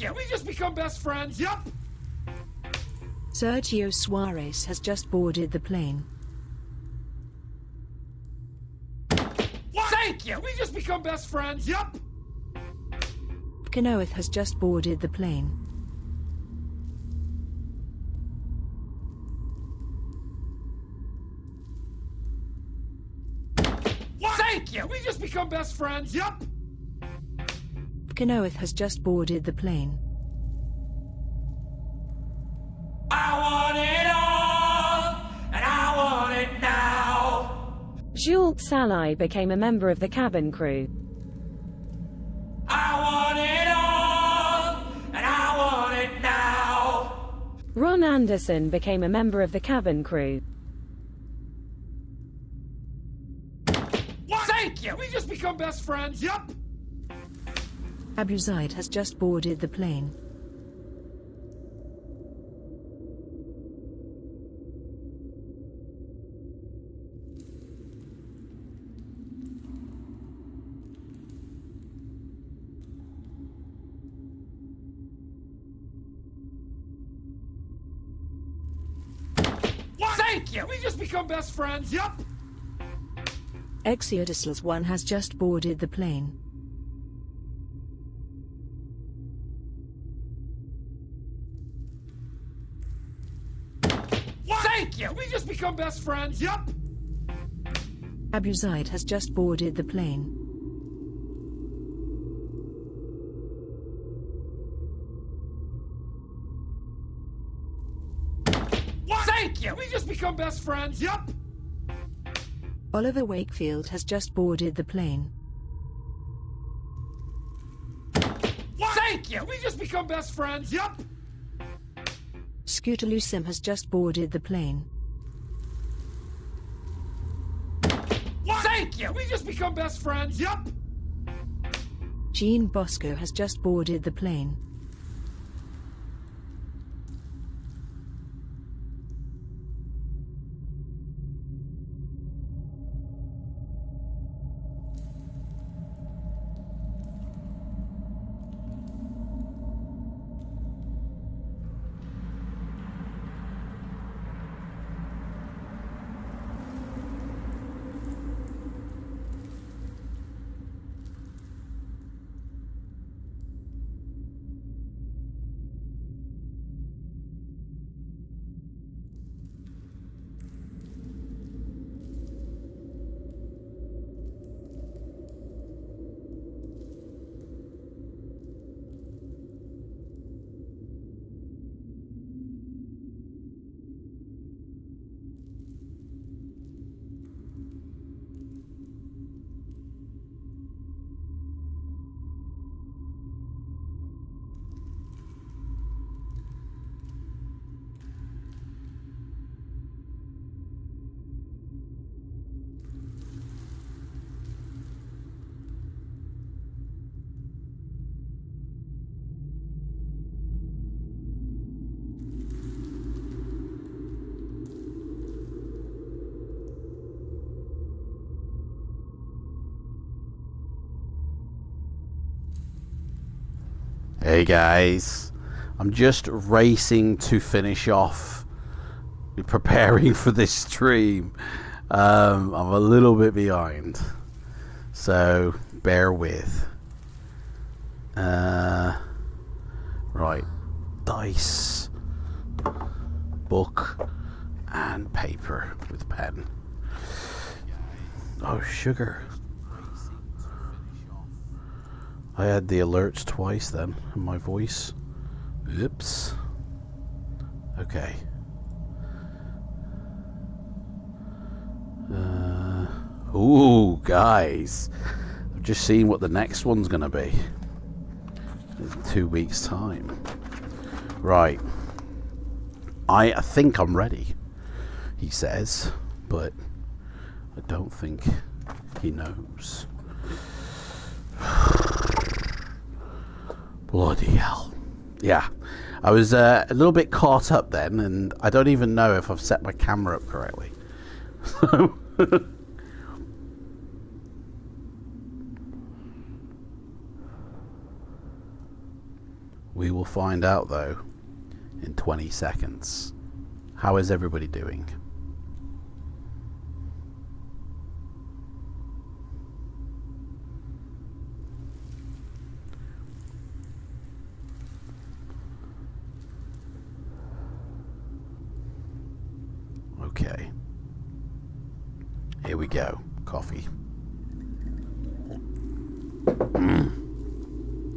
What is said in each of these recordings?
you! We just become best friends! Yup! Sergio Suarez has just boarded the plane. Thank you! We just become best friends! Yup! Kenoeth has just boarded the plane. Thank you! We just become best friends! Yup! Kenoeth has just boarded the plane. I want it all, and I want it now. Jules Salai became a member of the cabin crew. I want it all, and I want it now. Ron Anderson became a member of the cabin crew. Thank you! We just become best friends! Yup! Abu Zaid has just boarded the plane. Thank you! We just become best friends! Yup! Exodus 1 has just boarded the plane. Thank you! We just become best friends! Yup! Abu Zaid has just boarded the plane. Thank you! We just become best friends! Yup! Oliver Wakefield has just boarded the plane. Thank you! We just become best friends! Yup! Scooter Lucim has just boarded the plane. Thank you! We just become best friends! Yup! Jean Bosco has just boarded the plane. Hey guys, I'm just racing to finish off preparing for this stream. I'm a little bit behind, so bear with. Right, dice, book and paper with pen. Oh, sugar. I had the alerts twice then in my voice. Oops. Okay. Ooh, guys. I've just seen what the next one's gonna be. In 2 weeks' time. Right. I think I'm ready, he says, but I don't think he knows. Bloody hell. Yeah, I was a little bit caught up then, and I don't even know if I've set my camera up correctly. So We will find out, though, in 20 seconds. How is everybody doing? Okay. Here we go. Coffee.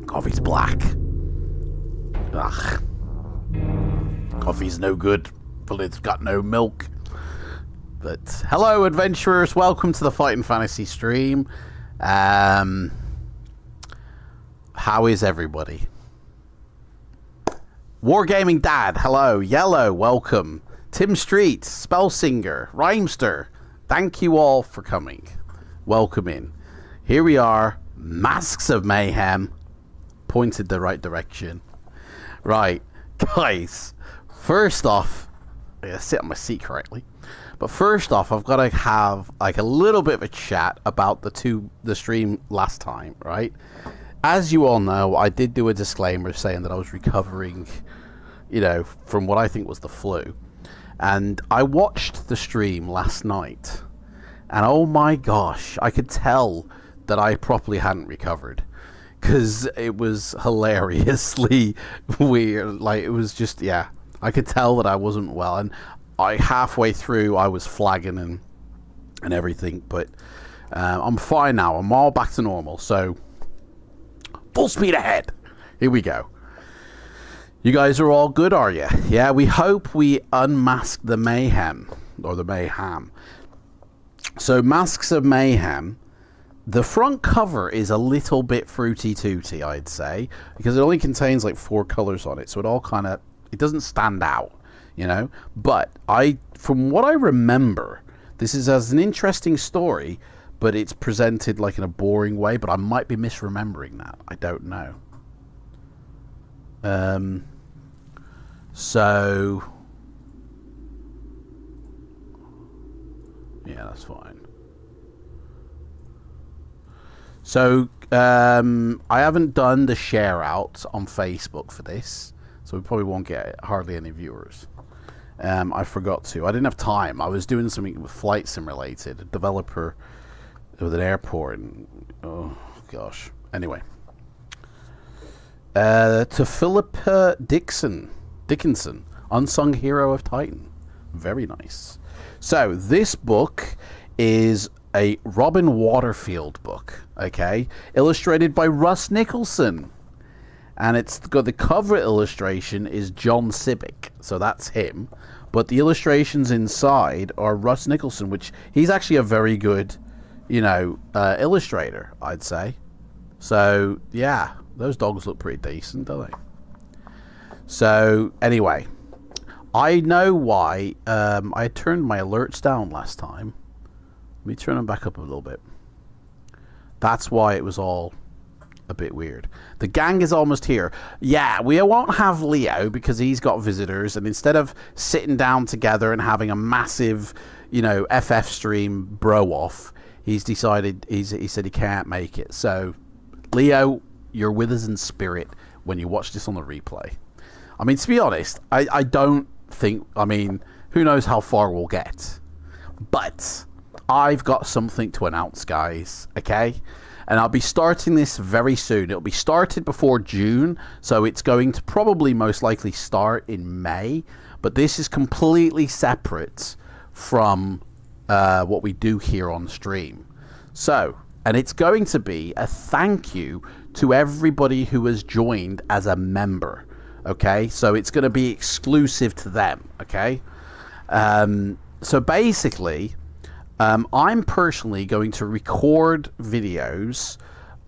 Coffee's black. Ugh. Coffee's no good, but it's got no milk. But hello, adventurers. Welcome to the Fighting Fantasy stream. How is everybody? Wargaming Dad, hello. Yellow, welcome. Tim Street, Spellsinger, Rhymester, thank you all for coming. Welcome in. Here we are, Masks of Mayhem. Pointed the right direction. Right, guys, first off, I gotta sit on my seat correctly. But first off, I've got to have like a little bit of a chat about the stream last time, right? As you all know, I did do a disclaimer saying that I was recovering, you know, from what I think was the flu. And I watched the stream last night, and oh my gosh, I could tell that I properly hadn't recovered, because it was hilariously weird. Like, it was just, yeah, I could tell that I wasn't well, and halfway through I was flagging and everything, but I'm fine now. I'm all back to normal, so full speed ahead. Here we go. You guys are all good, are you? Yeah, we hope we unmask the mayhem, or the mayhem. So, Masks of Mayhem, the front cover is a little bit fruity tooty, I'd say, because it only contains like 4 colors on it, so it all kind of, it doesn't stand out, you know? But from what I remember, this has an interesting story, but it's presented like in a boring way, but I might be misremembering that. I don't know. So, yeah, that's fine. So, I haven't done the share out on Facebook for this, so we probably won't get hardly any viewers. I forgot to. I didn't have time. I was doing something with FLIGHTSIM related, a developer with an airport, and oh gosh. Anyway, to Philippa Dickinson, Unsung Hero of Titan. Very nice. So, this book is a Robin Waterfield book, okay? Illustrated by Russ Nicholson. And it's got the cover illustration is John Sibic, so that's him. But the illustrations inside are Russ Nicholson, which he's actually a very good, you know, illustrator, I'd say. So, yeah, those dogs look pretty decent, don't they? So, anyway, I know why I turned my alerts down last time. Let me turn them back up a little bit. That's why it was all a bit weird. The gang is almost here. Yeah, we won't have Leo because he's got visitors, and instead of sitting down together and having a massive, you know, FF stream bro off, he's decided, he said he can't make it. So, Leo, you're with us in spirit when you watch this on the replay. I mean, to be honest, I don't think, I mean, who knows how far we'll get. But I've got something to announce, guys, okay? And I'll be starting this very soon. It'll be started before June, so it's going to probably most likely start in May. But this is completely separate from what we do here on stream. So, and it's going to be a thank you to everybody who has joined as a member. Okay, so it's going to be exclusive to them. Okay, so basically, I'm personally going to record videos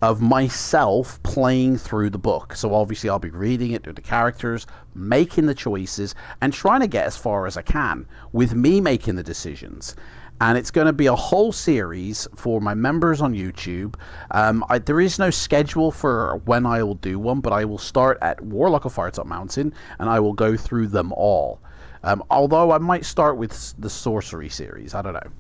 of myself playing through the book. So obviously I'll be reading it to the characters, making the choices, and trying to get as far as I can with me making the decisions. And it's going to be a whole series for my members on YouTube. There is no schedule for when I will do one, but I will start at Warlock of Firetop Mountain, and I will go through them all. Although I might start with the Sorcery series, I don't know.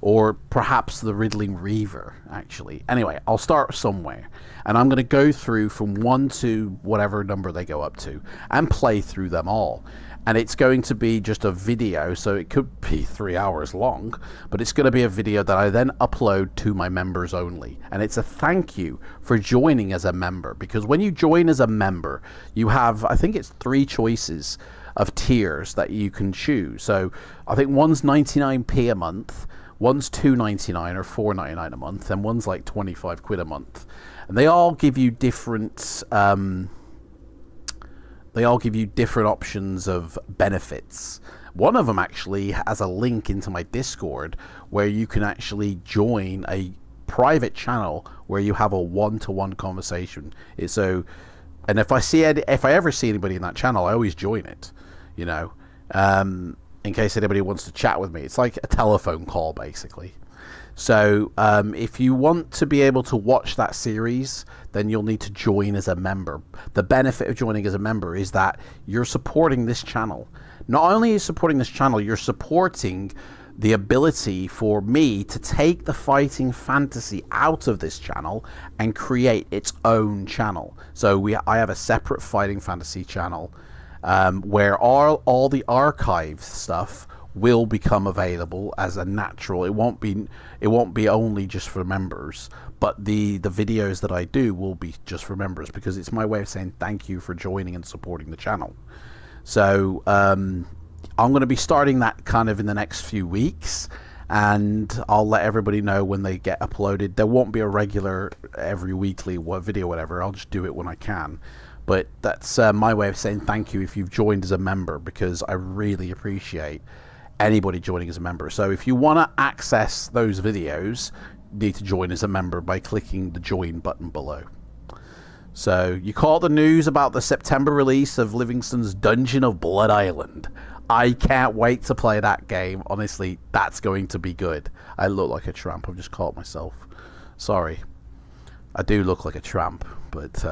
or perhaps the Riddling Reaver, actually. Anyway, I'll start somewhere, and I'm going to go through from 1 to whatever number they go up to, and play through them all. And it's going to be just a video, so it could be 3 hours long, but it's going to be a video that I then upload to my members only. And it's a thank you for joining as a member, because when you join as a member, you have, I think it's 3 choices of tiers that you can choose. So I think one's 99p a month, one's $2.99 or $4.99 a month, and one's like 25 quid a month. And they all give you different options of benefits. One of them actually has a link into my Discord where you can actually join a private channel where you have a one-to-one conversation. And if I ever see anybody in that channel, I always join it, you know, in case anybody wants to chat with me. It's like a telephone call, basically. So if you want to be able to watch that series, then you'll need to join as a member. The benefit of joining as a member is that you're supporting this channel. Not only are you supporting this channel, you're supporting the ability for me to take the fighting fantasy out of this channel and create its own channel. So I have a separate fighting fantasy channel where all the archive stuff will become available as a natural. It won't be only just for members, but the videos that I do will be just for members, because it's my way of saying thank you for joining and supporting the channel. So I'm going to be starting that kind of in the next few weeks, and I'll let everybody know when they get uploaded. There won't be a regular every weekly video, whatever. I'll just do it when I can. But that's my way of saying thank you if you've joined as a member, because I really appreciate anybody joining as a member. So if you want to access those videos, you need to join as a member by clicking the join button below. So you caught the news about the September release of Livingston's Dungeon of Blood Island. I can't wait to play that game. Honestly, that's going to be good. I look like a tramp. I've just caught myself. Sorry. I do look like a tramp, but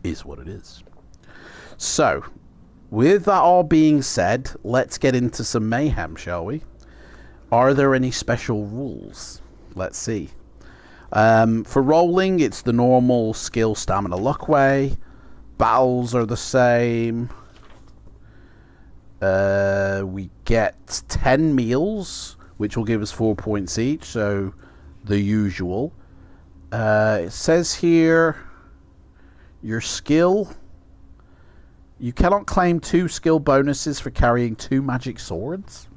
is what it is. So with that all being said, let's get into some mayhem, shall we? Are there any special rules? Let's see. For rolling, it's the normal skill, stamina, luck way. Battles are the same. We get 10 meals, which will give us 4 points each, so the usual. It says here, your skill. You cannot claim 2 skill bonuses for carrying 2 magic swords.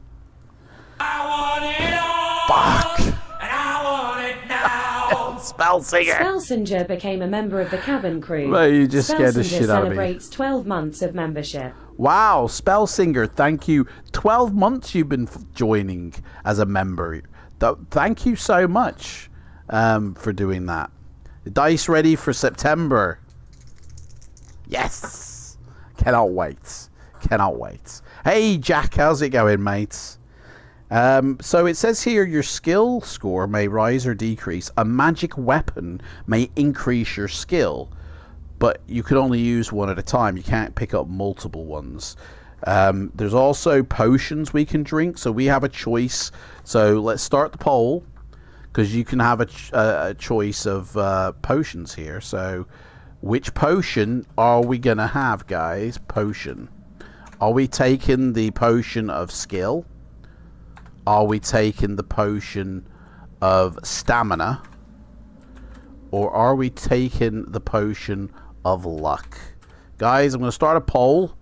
I want it all, Fuck. and I want it now. Spellsinger. Spellsinger became a member of the cabin crew. Well, you just scared the shit out of me. Celebrates 12 months of membership. Wow, Spellsinger, thank you. 12 months you've been joining as a member. Thank you so much for doing that. The dice ready for September. Yes. Cannot wait. Cannot wait. Hey, Jack, how's it going, mates? So it says here your skill score may rise or decrease. A magic weapon may increase your skill, but you can only use one at a time. You can't pick up multiple ones. There's also potions we can drink, so we have a choice. So let's start the poll, because you can have a choice of potions here. So which potion are we going to have, guys? Potion. Are we taking the potion of skill? Are we taking the potion of stamina? Or are we taking the potion of luck? Guys, I'm going to start a poll.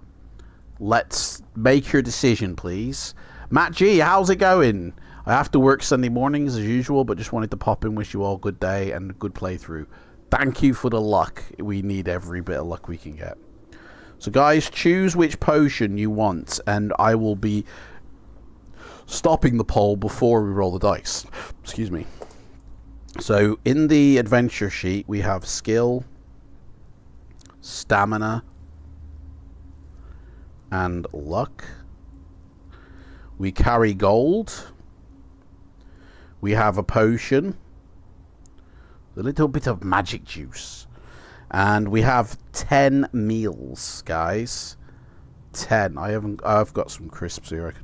Let's make your decision, please. Matt G, how's it going? I have to work Sunday mornings as usual, but just wanted to pop in, wish you all a good day and a good playthrough. Thank you for the luck. We need every bit of luck we can get. So guys, choose which potion you want, and I will be stopping the poll before we roll the dice. Excuse me. So in the adventure sheet, we have skill, stamina, and luck. We carry gold. We have a potion, a little bit of magic juice, and we have 10 meals, guys. 10. I've got some crisps here.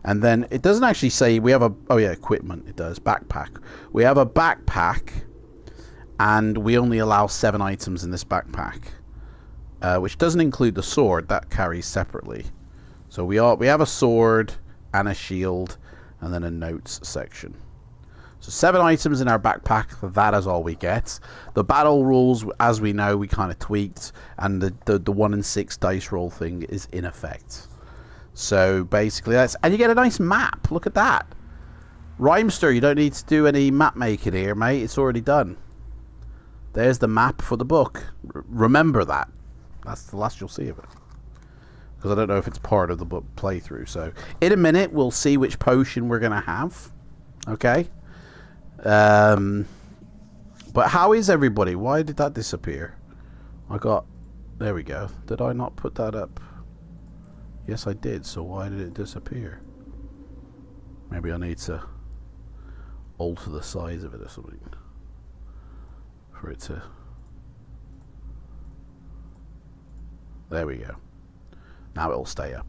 And then it doesn't actually say we have a, oh yeah, equipment, it does, backpack. We have a backpack, and we only allow 7 items in this backpack, which doesn't include the sword, that carries separately. So we have a sword and a shield, and then a notes section. So 7 items in our backpack, that is all we get. The battle rules, as we know, we kind of tweaked, and the 1 in 6 dice roll thing is in effect. So basically that's, and you get a nice map. Look at that. Rhymester, you don't need to do any map making here, mate. It's already done. There's the map for the book. Remember that. That's the last you'll see of it. Because I don't know if it's part of the book playthrough. So in a minute, we'll see which potion we're going to have. Okay. But how is everybody? Why did that disappear? There we go. Did I not put that up? Yes, I did. So why did it disappear? Maybe I need to alter the size of it or something for it to... There we go. Now it'll stay up.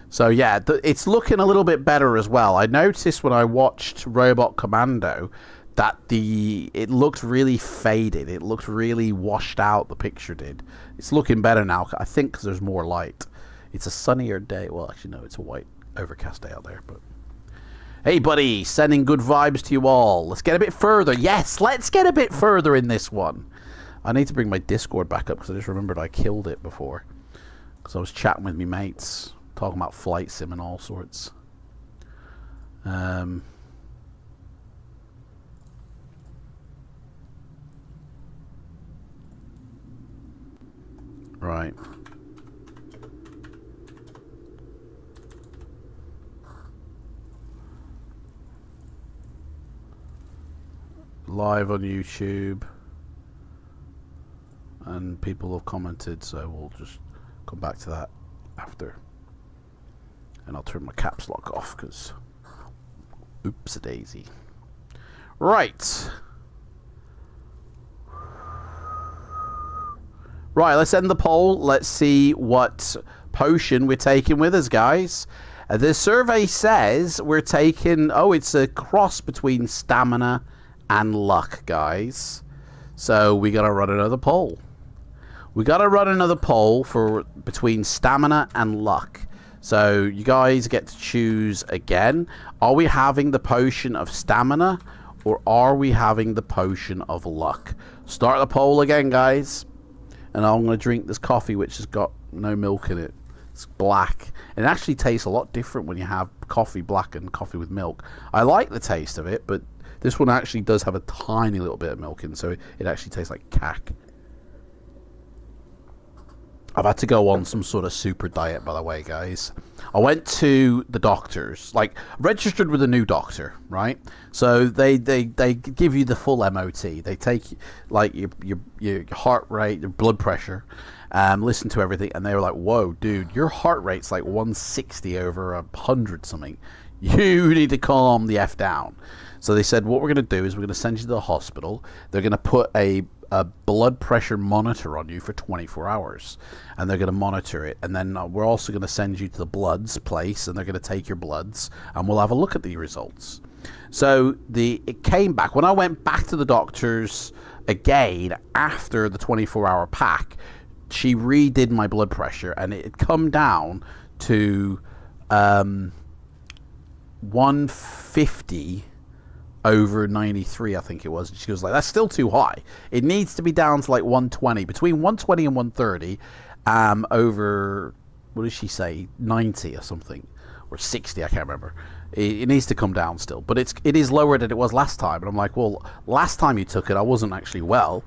So yeah, it's looking a little bit better as well. I noticed when I watched Robot Commando that it looked really faded. It looked really washed out, the picture did. It's looking better now, I think, because there's more light. It's a sunnier day. Well, actually, no, it's a white, overcast day out there. But hey, buddy, sending good vibes to you all. Let's get a bit further. Yes, let's get a bit further in this one. I need to bring my Discord back up because I just remembered I killed it before. Because I was chatting with me mates, talking about flight sim and all sorts. Right. Live on YouTube, and people have commented, so we'll just come back to that after, and I'll turn my caps lock off because oops a daisy. Right, let's end the poll. Let's see what potion we're taking with us, guys. The survey says we're taking, it's a cross between stamina and luck, guys. So we gotta run another poll. We gotta run another poll for between stamina and luck. So you guys get to choose again. Are we having the potion of stamina, or are we having the potion of luck? Start the poll again, guys. And I'm gonna drink this coffee, which has got no milk in it. It's black. It actually tastes a lot different when you have coffee black and coffee with milk. I like the taste of it, but this one actually does have a tiny little bit of milk in, so it actually tastes like cack. I've had to go on some sort of super diet, by the way, guys. I went to the doctors, like registered with a new doctor, right? So they give you the full MOT. They take like your heart rate, your blood pressure, listen to everything, and they were like, "Whoa, dude, your heart rate's like 160 over 100 something. You need to calm the F down." So they said, what we're going to do is we're going to send you to the hospital. They're going to put a blood pressure monitor on you for 24 hours. And they're going to monitor it. And then we're also going to send you to the bloods place. And they're going to take your bloods. And we'll have a look at the results. So it came back. When I went back to the doctors again after the 24-hour pack, she redid my blood pressure. And it had come down to 150 over 93, I think it was. She was like, that's still too high. It needs to be down to like 120, between 120 and 130, over, what did she say, 90 or something, or 60, I can't remember. It needs to come down still, but it is lower than it was last time. And I'm like, well, last time you took it, I wasn't actually well,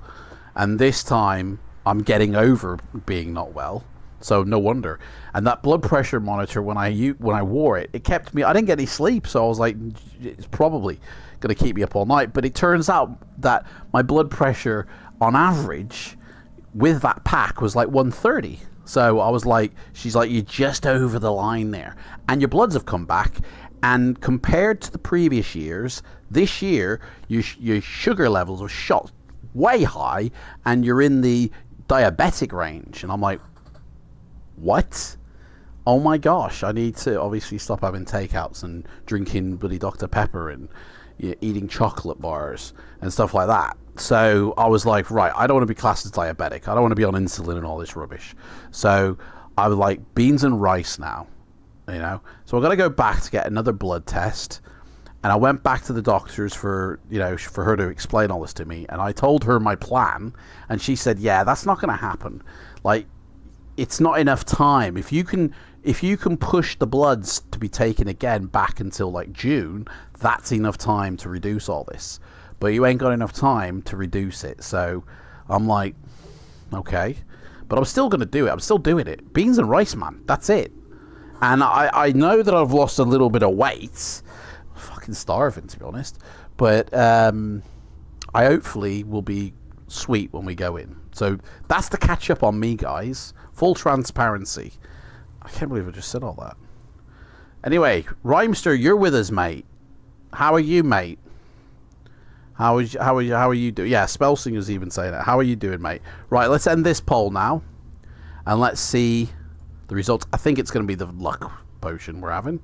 and this time I'm getting over being not well. So no wonder. And that blood pressure monitor, when I wore it, it kept me. I didn't get any sleep, so I was like, it's probably going to keep me up all night. But it turns out that my blood pressure, on average, with that pack, was like 130. So I was like, she's like, you're just over the line there, and your bloods have come back. And compared to the previous years, this year your sugar levels are shot way high, and you're in the diabetic range. And I'm like, what? oh my gosh, I need to obviously stop having takeouts and drinking bloody Dr. Pepper and eating chocolate bars and stuff like that. So I was like, right, I don't want to be classed as diabetic. I don't want to be on insulin and all this rubbish. So I was like, beans and rice now, you know. So I got to go back to get another blood test. And I went back to the doctors for, you know, for her to explain all this to me. And I told her my plan. And she said, yeah, that's not going to happen. Like, it's not enough time. If you can push the bloods to be taken again back until like June, that's enough time to reduce all this. But you ain't got enough time to reduce it. So I'm like, okay. But I'm still going to do it. I'm still doing it. Beans and rice, man. That's it. And I know that I've lost a little bit of weight. Fucking starving, to be honest. But I hopefully will be sweet when we go in. So that's the catch up on me, guys. Full transparency. I can't believe I just said all that. Anyway, Rhymester, you're with us, mate. How are you, mate? How are you doing? Yeah, Spellsinger's even saying that. How are you doing, mate? Right, let's end this poll now. And let's see the results. I think it's going to be the luck potion we're having.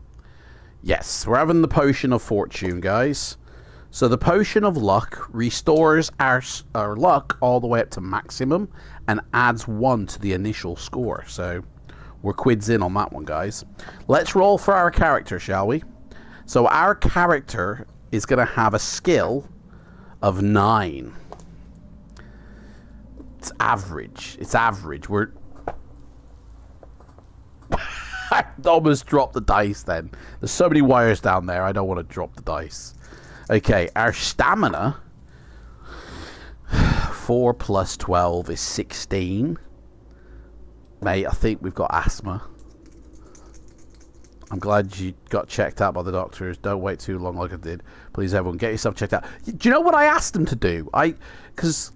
Yes, we're having the potion of fortune, guys. So the potion of luck restores our luck all the way up to maximum and adds 1 to the initial score. So we're quids in on that one, guys. Let's roll for our character, shall we? So our character is going to have a skill of 9. It's average. It's average. I almost dropped the dice then. There's so many wires down there, I don't want to drop the dice. Okay, our stamina, 4 plus 12 is 16. Mate, I think we've got asthma. I'm glad you got checked out by the doctors. Don't wait too long like I did. Please, everyone, get yourself checked out. Do you know what I asked them to do? Because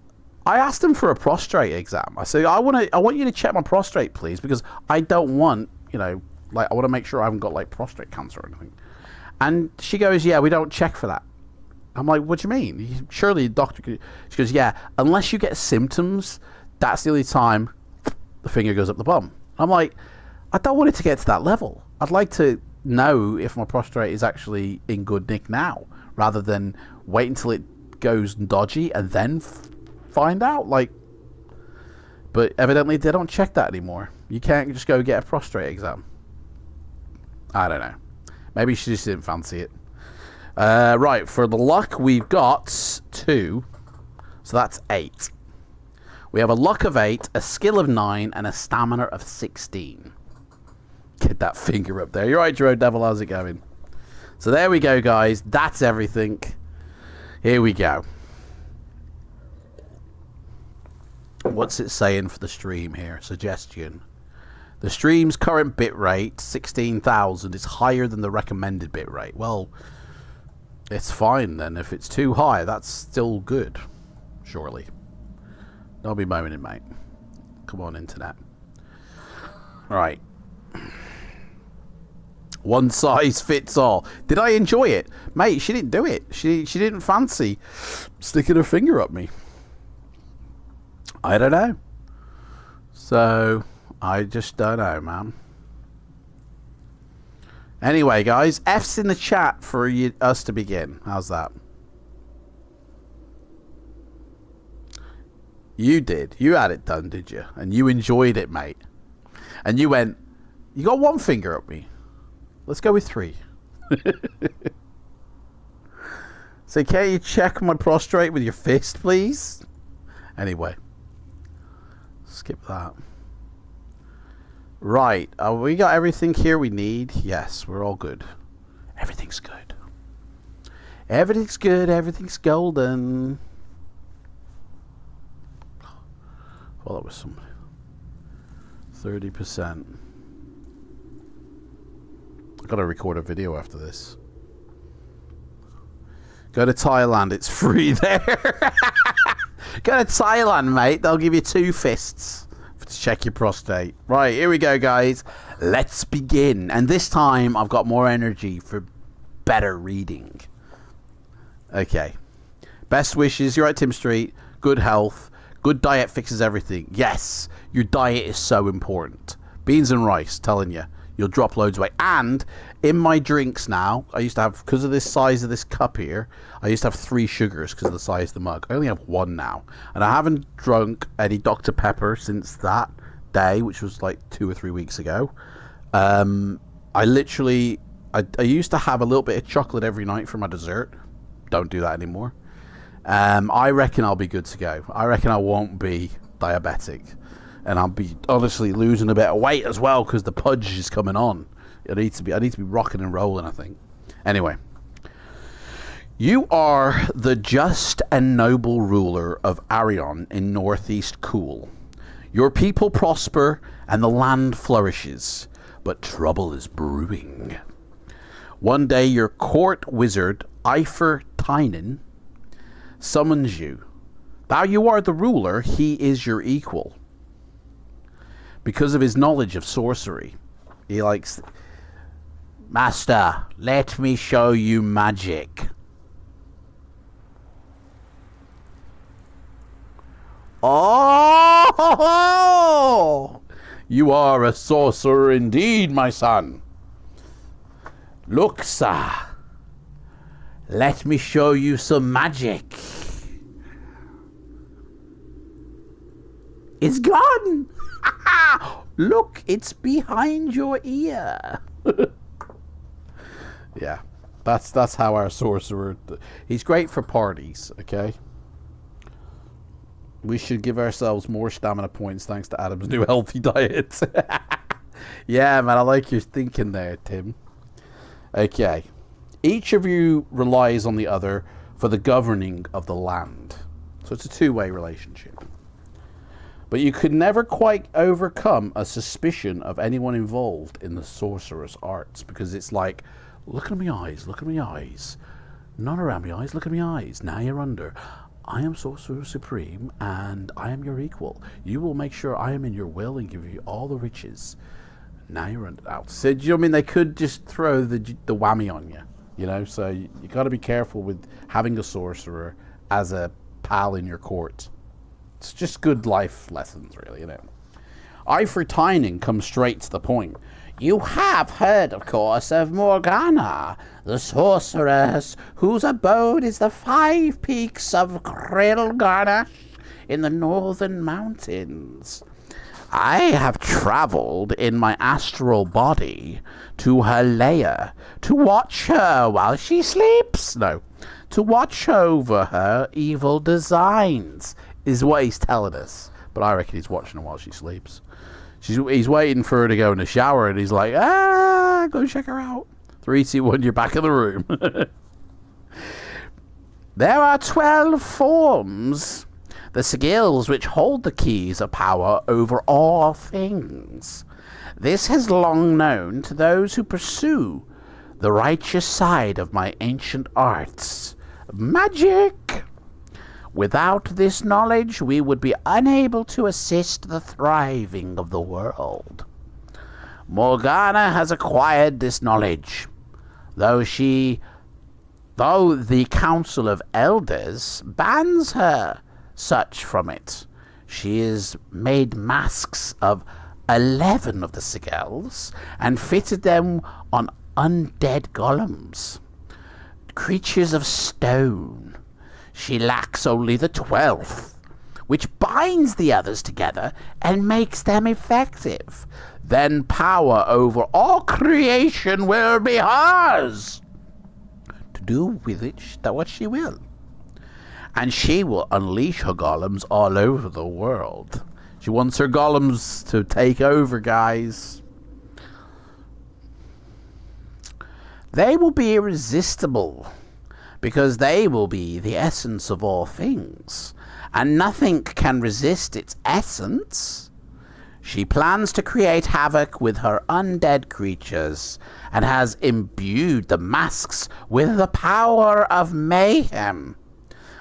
I asked them for a prostate exam. I said, I want you to check my prostate, please, because I don't want, you know, like, I want to make sure I haven't got, like, prostate cancer or anything. And she goes, yeah, we don't check for that. I'm like, what do you mean? Surely the doctor could... She goes, yeah, unless you get symptoms, that's the only time the finger goes up the bum. I'm like, I don't want it to get to that level. I'd like to know if my prostate is actually in good nick now, rather than wait until it goes dodgy and then find out. Like, but evidently they don't check that anymore. You can't just go get a prostate exam. I don't know. Maybe she just didn't fancy it. Right, for the luck, we've got 2. So that's 8. We have a luck of 8, a skill of 9, and a stamina of 16. Get that finger up there. You're right, Jerome Devil. How's it going? So there we go, guys. That's everything. Here we go. What's it saying for the stream here? Suggestion. The stream's current bitrate, 16,000, is higher than the recommended bitrate. Well, it's fine then. If it's too high, that's still good. Surely. Don't be moaning, mate. Come on, internet. Right. One size fits all. Did I enjoy it? Mate, she didn't do it. She didn't fancy sticking her finger up me. I don't know. So, I just don't know, man. Anyway, guys, F's in the chat for us to begin. How's that? You did. You had it done, did you? And you enjoyed it, mate. And you went, you got 1 finger up me. Let's go with 3. So can you check my prostate with your fist, please? Anyway. Skip that. Right. We got everything here we need. Yes, we're all good. Everything's good. Everything's good. Everything's golden. Well, that was some 30%. I've got to record a video after this. Go to Thailand. It's free there. Go to Thailand, mate. They'll give you 2 fists to check your prostate. Right, here we go, guys. Let's begin. And this time, I've got more energy for better reading. Okay. Best wishes. You're right, Tim Street. Good health. Good diet fixes everything. Yes, your diet is so important. Beans and rice, telling you. you'll drop loads of weight. And in my drinks now, I used to have, because of this size of this cup here, I used to have 3 sugars because of the size of the mug. I only have 1 now. And I haven't drunk any Dr. Pepper since that day, which was like 2 or 3 weeks ago. I literally, I used to have a little bit of chocolate every night for my dessert. Don't do that anymore. I reckon I'll be good to go. I reckon I won't be diabetic. And I'll be honestly losing a bit of weight as well because the pudge is coming on. I need to be rocking and rolling, I think. Anyway. You are the just and noble ruler of Arion in Northeast Cool. Your people prosper and the land flourishes, but trouble is brewing. One day your court wizard, Eifer Tynan, summons you. Thou you are the ruler, he is your equal. Because of his knowledge of sorcery, he likes... Master, let me show you magic. Oh! You are a sorcerer indeed, my son. Look, sir. Let me show you some magic. It's gone. Look, it's behind your ear. Yeah, that's how our sorcerer... He's great for parties, okay? We should give ourselves more stamina points thanks to Adam's new healthy diet. Yeah, man, I like your thinking there, Tim. Okay. Each of you relies on the other for the governing of the land. So it's a two-way relationship. But you could never quite overcome a suspicion of anyone involved in the sorcerer's arts, because it's like, look at my eyes, look at my eyes. Not around my eyes, look at my eyes. Now you're under. I am Sorcerer Supreme, and I am your equal. You will make sure I am in your will and give you all the riches. Now you're out. So, do you know what I mean? They could just throw the whammy on you, you know? So you got to be careful with having a sorcerer as a pal in your court. It's just good life lessons, really, you know? Eifer Tynan comes straight to the point. You have heard, of course, of Morgana, the sorceress whose abode is the 5 peaks of Krill Garnash in the northern mountains. I have traveled in my astral body to her lair to watch her while she sleeps. No, to watch over her evil designs, is what he's telling us. But I reckon he's watching her while she sleeps. He's waiting for her to go in the shower, and he's like, go check her out. 3, 2, 1, you're back in the room. There are 12 forms, the skills which hold the keys of power over all things. This has long known to those who pursue the righteous side of my ancient arts. Magic! Without this knowledge, we would be unable to assist the thriving of the world. Morgana has acquired this knowledge, though the Council of Elders bans her such from it. She has made masks of 11 of the sigils and fitted them on undead golems, creatures of stone. She lacks only the 12th, which binds the others together and makes them effective. Then power over all creation will be hers, to do with it what she will. And she will unleash her golems all over the world. She wants her golems to take over, guys. They will be irresistible, because they will be the essence of all things, and nothing can resist its essence. She plans to create havoc with her undead creatures, and has imbued the masks with the power of mayhem,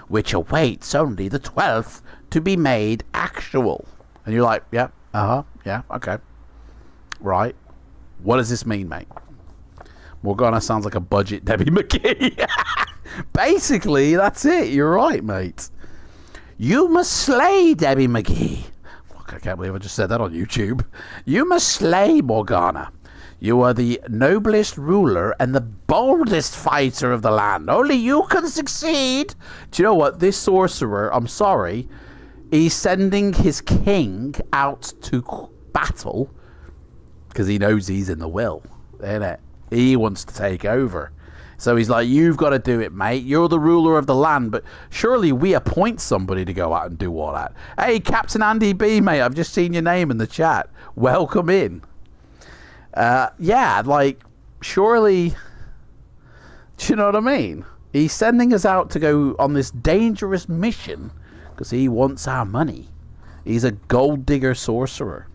which awaits only the 12th to be made actual. And you're like, yeah, okay. Right. What does this mean, mate? Morgana sounds like a budget Debbie McGee. Basically, that's it. You're right, mate. You must slay Debbie McGee. Fuck, I can't believe I just said that on YouTube. You must slay Morgana. You are the noblest ruler and the boldest fighter of the land. Only you can succeed. Do you know what? This sorcerer, I'm sorry, he's sending his king out to battle because he knows he's in the will, innit? He wants to take over. So he's like, you've got to do it, mate. You're the ruler of the land, but surely we appoint somebody to go out and do all that. Hey, Captain Andy B, mate, I've just seen your name in the chat. Welcome in. Yeah, like, surely, do you know what I mean? He's sending us out to go on this dangerous mission because he wants our money. He's a gold digger sorcerer.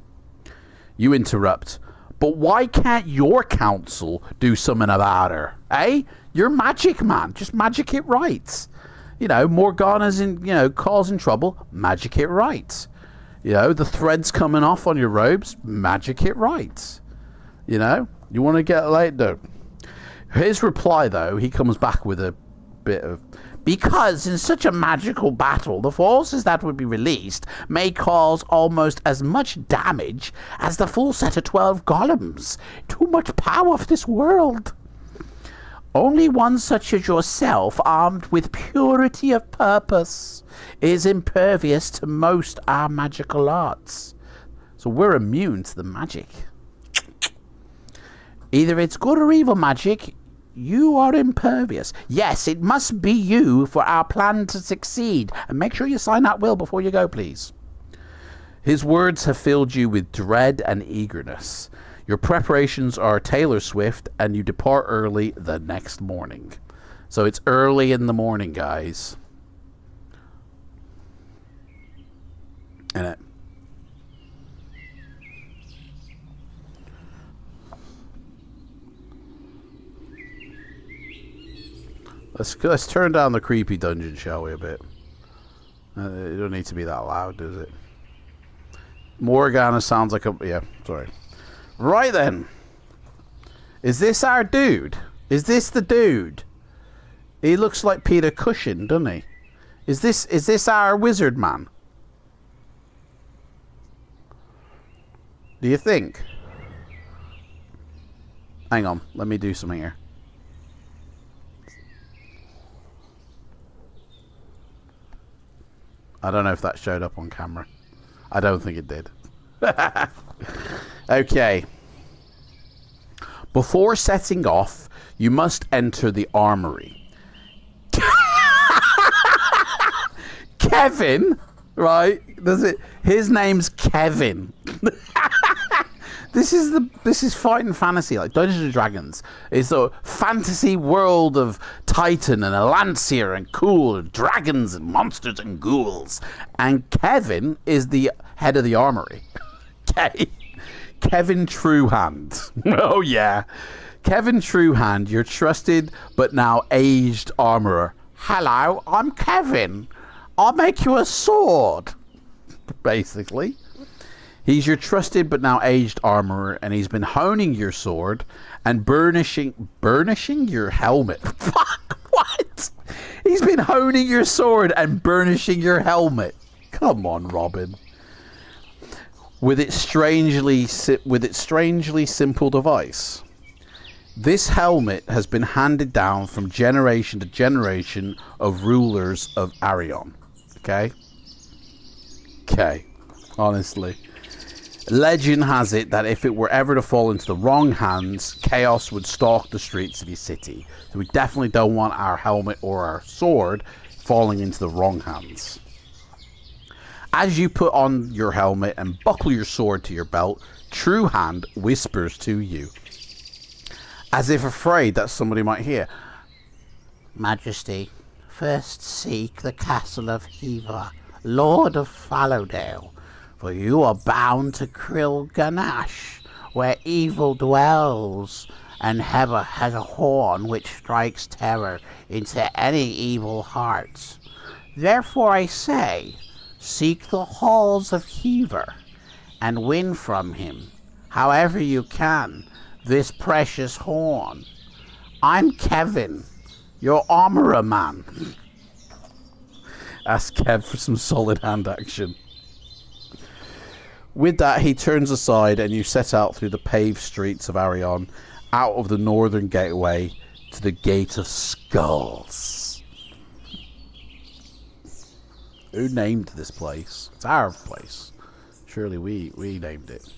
You interrupt. But why can't your council do something about her? Eh? You're magic, man. Just magic it right. You know, Morgana's in, you know, causing trouble. Magic it right. You know, the threads coming off on your robes. Magic it right. You know, you want to get late though. His reply, though, he comes back with a bit of... Because in such a magical battle, the forces that would be released may cause almost as much damage as the full set of 12 golems. Too much power for this world. Only one such as yourself, armed with purity of purpose, is impervious to most our magical arts. So we're immune to the magic. Either it's good or evil magic. You are impervious. Yes, it must be you for our plan to succeed. And make sure you sign that will before you go, please. His words have filled you with dread and eagerness. Your preparations are Taylor Swift, and you depart early the next morning. So it's early in the morning, guys. And Let's turn down the creepy dungeon, shall we, a bit. It don't need to be that loud, does it? Morgana sounds like a... Yeah, sorry. Right then. Is this our dude? Is this the dude? He looks like Peter Cushing, doesn't he? Is this our wizard man? Do you think? Hang on, let me do something here. I don't know if that showed up on camera. I don't think it did. Okay. Before setting off, you must enter the armory. Kevin, right? His name's Kevin. This is fighting fantasy, like Dungeons and Dragons. It's a fantasy world of Titan and a Lancier and cool and dragons and monsters and ghouls. And Kevin is the head of the armory. Okay. Kevin Truehand. Oh yeah. Kevin Truehand, your trusted but now aged armorer. Hello, I'm Kevin. I'll make you a sword. Basically. He's your trusted but now aged armorer, and he's been honing your sword and burnishing your helmet. Fuck, what? He's been honing your sword and burnishing your helmet. Come on, Robin. With its strangely simple device. This helmet has been handed down from generation to generation of rulers of Arion. Okay? Okay. Honestly. Legend has it that if it were ever to fall into the wrong hands, chaos would stalk the streets of your city. So we definitely don't want our helmet or our sword falling into the wrong hands. As you put on your helmet and buckle your sword to your belt, Truehand whispers to you, as if afraid that somebody might hear. Majesty, first seek the castle of Hiva, Lord of Fallowdale. For you are bound to Krill Ganache, where evil dwells, and Heber has a horn which strikes terror into any evil hearts. Therefore I say, seek the halls of Hever, and win from him, however you can, this precious horn. I'm Kevin, your armorer man. Ask Kev for some solid hand action. With that, he turns aside and you set out through the paved streets of Arion, out of the northern gateway to the Gate of Skulls. Who named this place? It's our place. Surely we named it.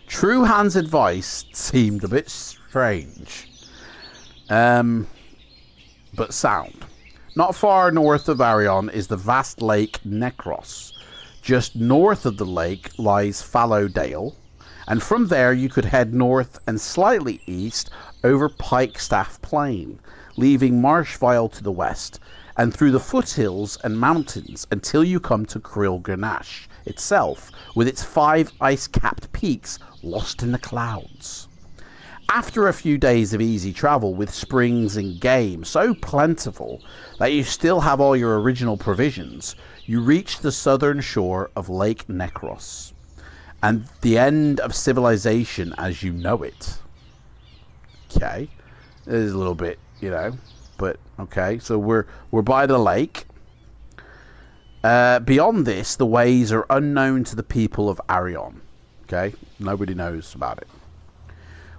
Truehand's advice seemed a bit strange, but sound. Not far north of Arion is the vast lake Necros. Just north of the lake lies Fallowdale, and from there you could head north and slightly east over Pikestaff Plain, leaving Marshville to the west, and through the foothills and mountains until you come to Krilganash itself, with its 5 ice-capped peaks lost in the clouds. After a few days of easy travel with springs and game so plentiful that you still have all your original provisions, you reach the southern shore of Lake Necros and the end of civilization as you know it. Okay, it is a little bit, but okay. So we're by the lake. Beyond this, the ways are unknown to the people of Arion. Okay, nobody knows about it.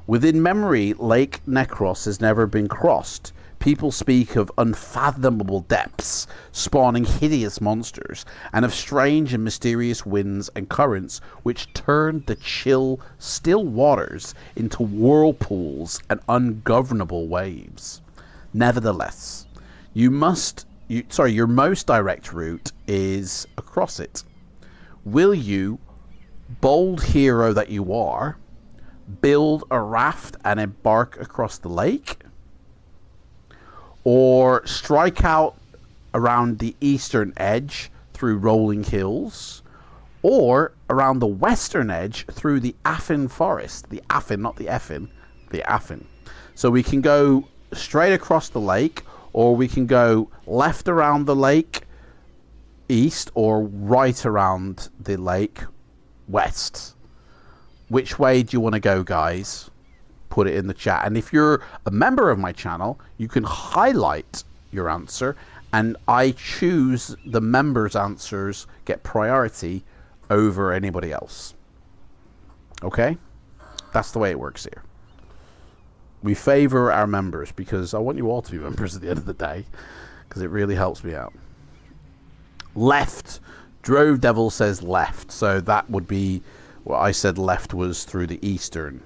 Within memory, Lake Necros has never been crossed. People speak of unfathomable depths, spawning hideous monsters, and of strange and mysterious winds and currents which turn the chill, still waters into whirlpools and ungovernable waves. Nevertheless, your most direct route is across it. Will you, bold hero that you are, build a raft and embark across the lake? Or strike out around the eastern edge through rolling hills? Or around the western edge through the Affin forest? The Affin, not the Effin. The Affin. So we can go straight across the lake, or we can go left around the lake east, or right around the lake west. Which way do you want to go, guys? Put it in the chat. And if you're a member of my channel, you can highlight your answer, and I choose the members' answers get priority over anybody else. Okay? That's the way it works here. We favor our members because I want you all to be members at the end of the day, because it really helps me out. Left. Drove Devil says left, so that would be what I said. Left was through the eastern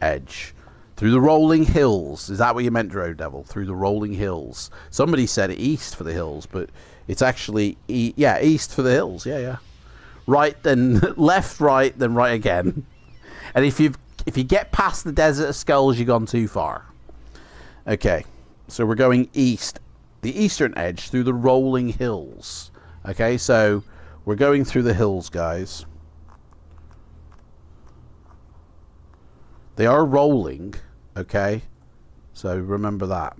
edge. Through the rolling hills. Is that what you meant, Drove Devil? Through the rolling hills. Somebody said east for the hills, but it's actually east for the hills. Yeah. Right, then left, right, then right again. And if you get past the Desert of Skulls, you've gone too far. Okay, so we're going east, the eastern edge, through the rolling hills. Okay, so we're going through the hills, guys. They are rolling, okay? So remember that.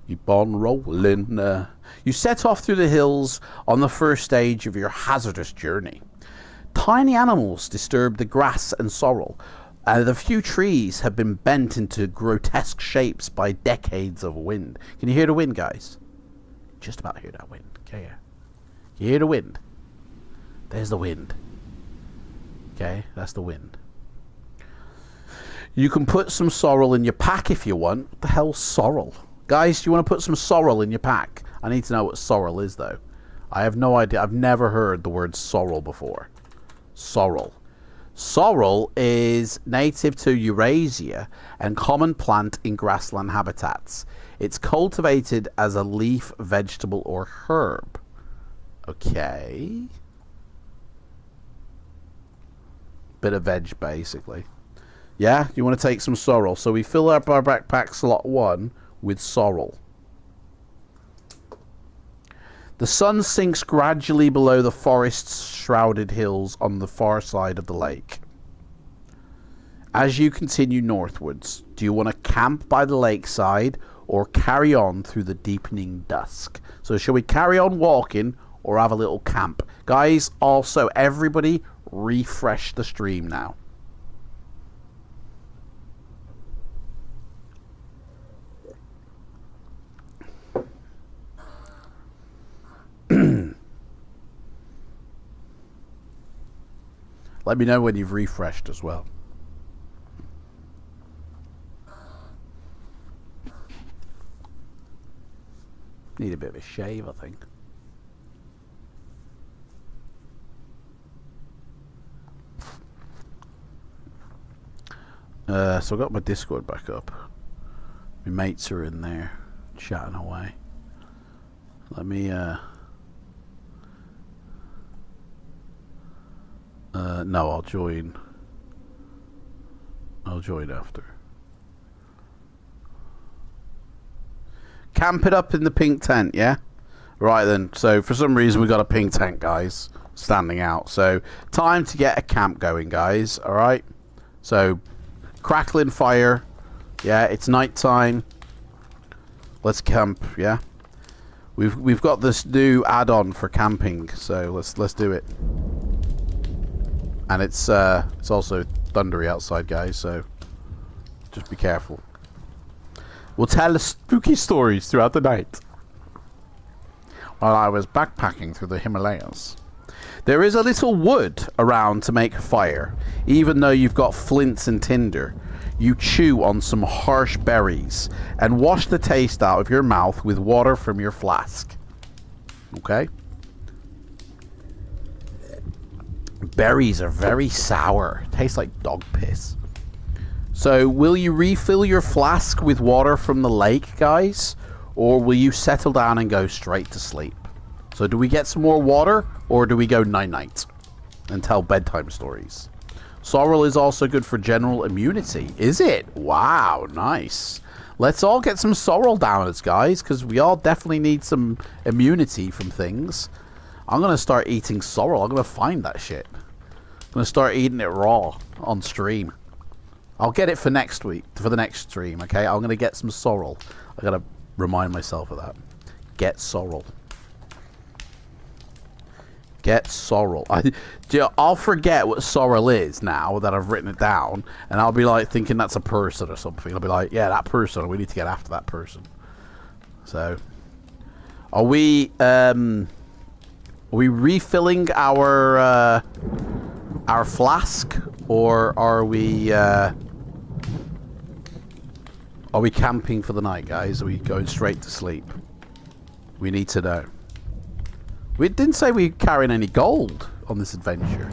Keep on rolling. You set off through the hills on the first stage of your hazardous journey. Tiny animals disturb the grass and sorrel, and a few trees have been bent into grotesque shapes by decades of wind. Can you hear the wind, guys? Just about hear that wind. Okay, yeah. You hear the wind? There's the wind. Okay, that's the wind. You can put some sorrel in your pack if you want. What the hell's sorrel? Guys, do you want to put some sorrel in your pack? I need to know what sorrel is, though. I have no idea. I've never heard the word sorrel before. Sorrel. Sorrel is native to Eurasia and common plant in grassland habitats. It's cultivated as a leaf, vegetable, or herb. Okay. Bit of veg, basically. Yeah, you want to take some sorrel. So we fill up our backpack slot 1 with sorrel. The sun sinks gradually below the forest-shrouded hills on the far side of the lake. As you continue northwards, do you want to camp by the lakeside or carry on through the deepening dusk? So shall we carry on walking or have a little camp? Guys, also, everybody refresh the stream now. Let me know when you've refreshed as well. Need a bit of a shave, I think. So I got my Discord back up. My mates are in there chatting away. Let me no, I'll join after. Camp it up in the pink tent, yeah? Right then, so for some reason we got a pink tent, guys, standing out. So time to get a camp going, guys, alright? So crackling fire, yeah, it's night time. Let's camp, yeah? We've got this new add-on for camping, so let's do it. And it's also thundery outside, guys, so just be careful. We'll tell spooky stories throughout the night. While I was backpacking through the Himalayas. There is a little wood around to make a fire. Even though you've got flints and tinder, you chew on some harsh berries and wash the taste out of your mouth with water from your flask. Okay? Berries are very sour. Tastes like dog piss. So, will you refill your flask with water from the lake, guys? Or will you settle down and go straight to sleep? So, do we get some more water? Or do we go night-night and tell bedtime stories? Sorrel is also good for general immunity. Is it? Wow, nice. Let's all get some sorrel down us, guys, because we all definitely need some immunity from things. I'm going to start eating sorrel. I'm going to find that shit. I'm going to start eating it raw on stream. I'll get it for next week, for the next stream, okay? I'm going to get some sorrel. I got to remind myself of that. Get sorrel. Get sorrel. I'll forget what sorrel is now that I've written it down, and I'll be like thinking that's a person or something. I'll be like, yeah, that person. We need to get after that person. So, are we refilling our flask, or are we camping for the night, guys? Are we going straight to sleep? We need to know. We didn't say we were carrying any gold on this adventure.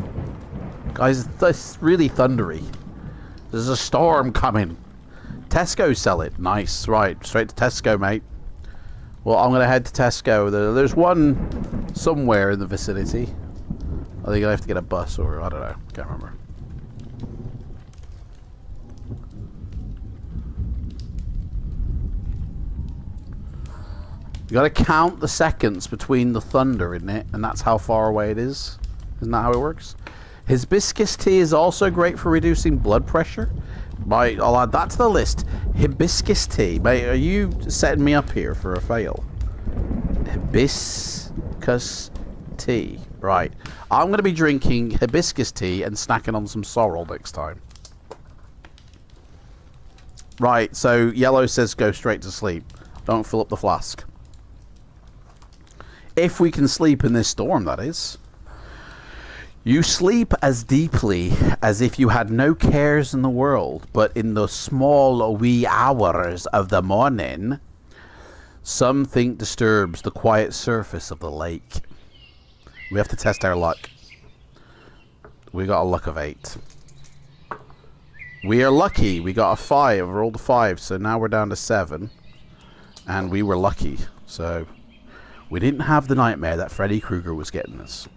Guys, it's really thundery. There's a storm coming. Tesco sell it. Nice. Right, straight to Tesco, mate. Well, I'm going to head to Tesco. There's one somewhere in the vicinity. I think I have to get a bus, or I don't know. Can't remember. You got to count the seconds between the thunder, isn't it? And that's how far away it is. Isn't that how it works? Hibiscus tea is also great for reducing blood pressure. Right, I'll add that to the list. Hibiscus tea. Mate, are you setting me up here for a fail? Hibiscus tea. Right. I'm going to be drinking hibiscus tea and snacking on some sorrel next time. Right, so Yellow says go straight to sleep. Don't fill up the flask. If we can sleep in this storm, that is. You sleep as deeply as if you had no cares in the world, but in the small wee hours of the morning, something disturbs the quiet surface of the lake. We have to test our luck. We got a luck of 8. We are lucky. We got a 5. I rolled a 5, so now we're down to 7. And we were lucky, so we didn't have the nightmare that Freddy Krueger was getting us.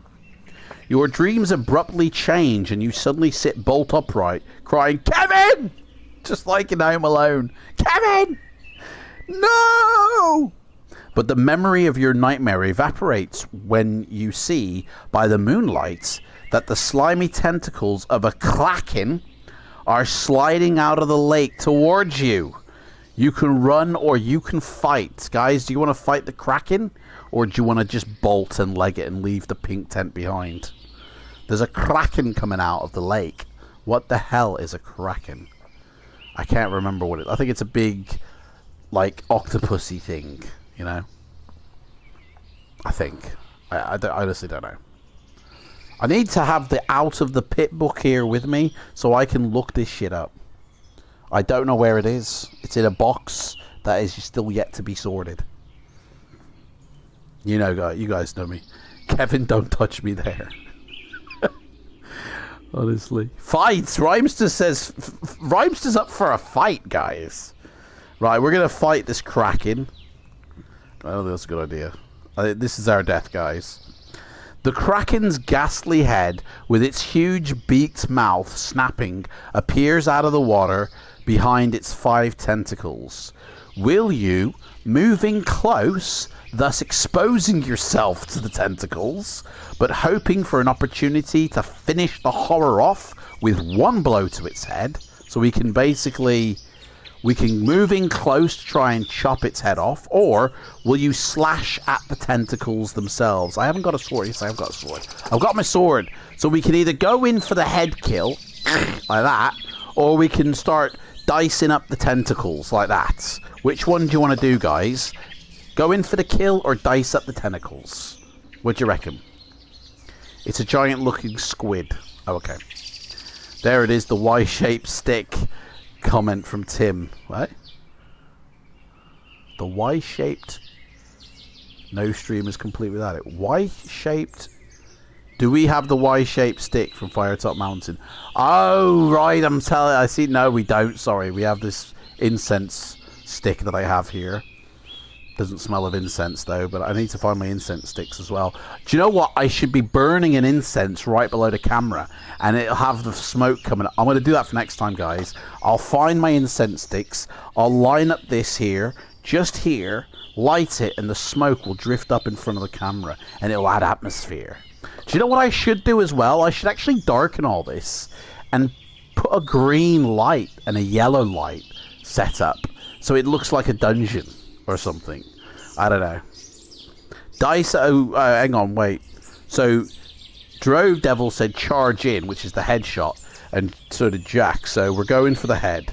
Your dreams abruptly change and you suddenly sit bolt upright, crying, Kevin! Just like in Home Alone. Kevin! No! But the memory of your nightmare evaporates when you see, by the moonlight, that the slimy tentacles of a kraken are sliding out of the lake towards you. You can run or you can fight. Guys, do you want to fight the kraken? Or do you want to just bolt and leg it and leave the pink tent behind? There's a kraken coming out of the lake. What the hell is a kraken? I can't remember what it is. I think it's a big, like, octopusy thing, you know? I think. I honestly don't know. I need to have the Out of the Pit book here with me so I can look this shit up. I don't know where it is. It's in a box that is still yet to be sorted. You know, you guys know me. Kevin, don't touch me there. Honestly. Fights! Rhymester says... Rhymester's up for a fight, guys. Right, we're going to fight this Kraken. I don't think that's a good idea. This is our death, guys. The Kraken's ghastly head, with its huge beaked mouth snapping, appears out of the water behind its 5 tentacles. Will you, moving close, thus exposing yourself to the tentacles, but hoping for an opportunity to finish the horror off with one blow to its head, so we can basically... We can move in close to try and chop its head off, or will you slash at the tentacles themselves? I haven't got a sword. Yes, I have got a sword. I've got my sword. So we can either go in for the head kill, like that, or we can start dicing up the tentacles, like that. Which one do you want to do, guys? Go in for the kill, or dice up the tentacles? What do you reckon? It's a giant-looking squid. Oh, okay. There it is, the Y-shaped stick. Comment from Tim. What? The Y-shaped... No stream is complete without it. Y-shaped... Do we have the Y-shaped stick from Firetop Mountain? Oh, right, I'm telling... I see... No, we don't, sorry. We have this incense stick that I have here. Doesn't smell of incense, though, but I need to find my incense sticks as well. Do you know what? I should be burning an incense right below the camera, and it'll have the smoke coming up. I'm going to do that for next time, guys. I'll find my incense sticks. I'll line up this here, just here, light it, and the smoke will drift up in front of the camera, and it'll add atmosphere. Do you know what I should do as well? I should actually darken all this and put a green light and a yellow light set up so it looks like a dungeon. Or something. I don't know. Dice... Oh, hang on, wait. So, Drove Devil said charge in, which is the headshot. And so did Jack. So, we're going for the head.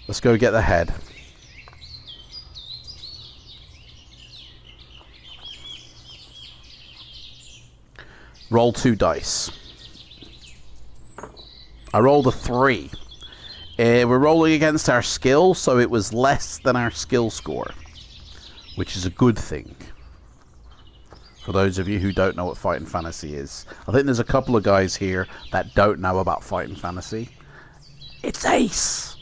Let's go get the head. Roll 2 dice. I rolled a 3. We're rolling against our skill, so it was less than our skill score, which is a good thing. For those of you who don't know what Fighting Fantasy is. I think there's a couple of guys here that don't know about Fighting Fantasy. It's ace!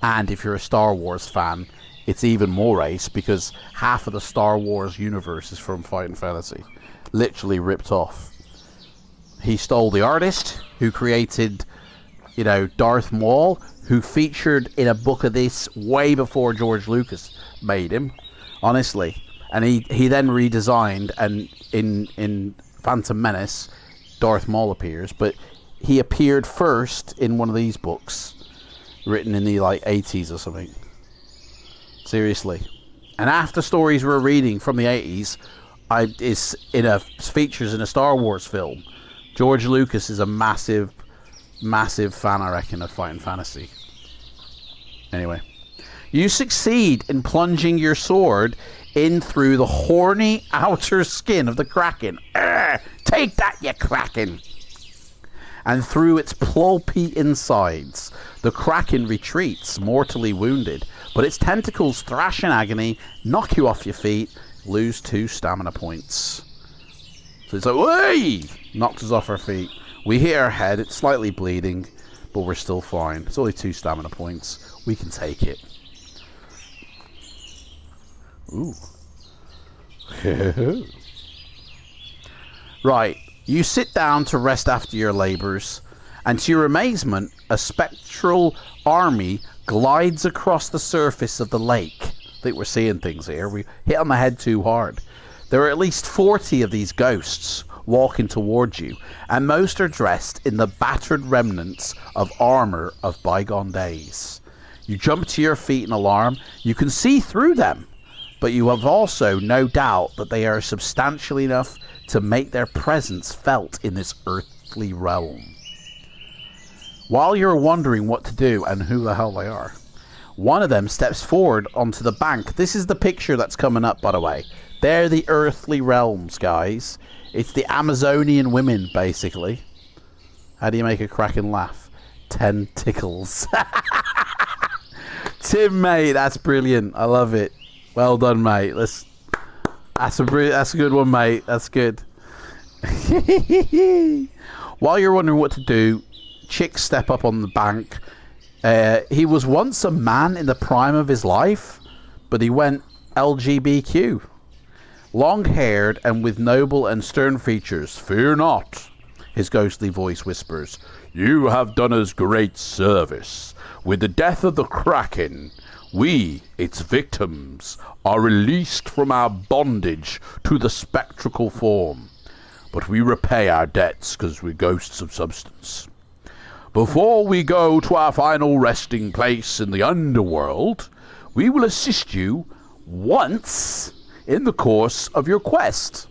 And if you're a Star Wars fan, it's even more ace, because half of the Star Wars universe is from Fighting Fantasy. Literally ripped off. He stole the artist who created... You know, Darth Maul, who featured in a book of this way before George Lucas made him, honestly. And he then redesigned, and in Phantom Menace, Darth Maul appears, but he appeared first in one of these books, written in the, like, 80s or something. Seriously. And after stories we're reading from the 80s, features in a Star Wars film. George Lucas is a massive fan, I reckon, of Fighting Fantasy. Anyway. You succeed in plunging your sword in through the horny outer skin of the Kraken. Take that, you Kraken! And through its pulpy insides. The Kraken retreats, mortally wounded, but its tentacles thrash in agony, knock you off your feet, lose 2 stamina points. So it's like, "Way!" Knocked us off our feet. We hit our head, it's slightly bleeding, but we're still fine. It's only 2 stamina points. We can take it. Ooh. Right, you sit down to rest after your labours, and to your amazement, a spectral army glides across the surface of the lake. I think we're seeing things here. We hit on the head too hard. There are at least 40 of these ghosts walking towards you, and most are dressed in the battered remnants of armour of bygone days. You jump to your feet in alarm. You can see through them, but you have also no doubt that they are substantial enough to make their presence felt in this earthly realm. While you're wondering what to do and who the hell they are, one of them steps forward onto the bank. This is the picture that's coming up, by the way. They're the earthly realms, guys. It's the Amazonian women, basically. How do you make a Kraken laugh? 10 tickles. Tim, mate, that's brilliant. I love it. Well done, mate. That's a good one, mate. That's good. While you're wondering what to do, chicks step up on the bank. He was once a man in the prime of his life, but he went LGBTQ. Long-haired and with noble and stern features. Fear not, his ghostly voice whispers. You have done us great service. With the death of the Kraken, we, its victims, are released from our bondage to the spectral form. But we repay our debts because we're ghosts of substance. Before we go to our final resting place in the underworld, we will assist you once in the course of your quest.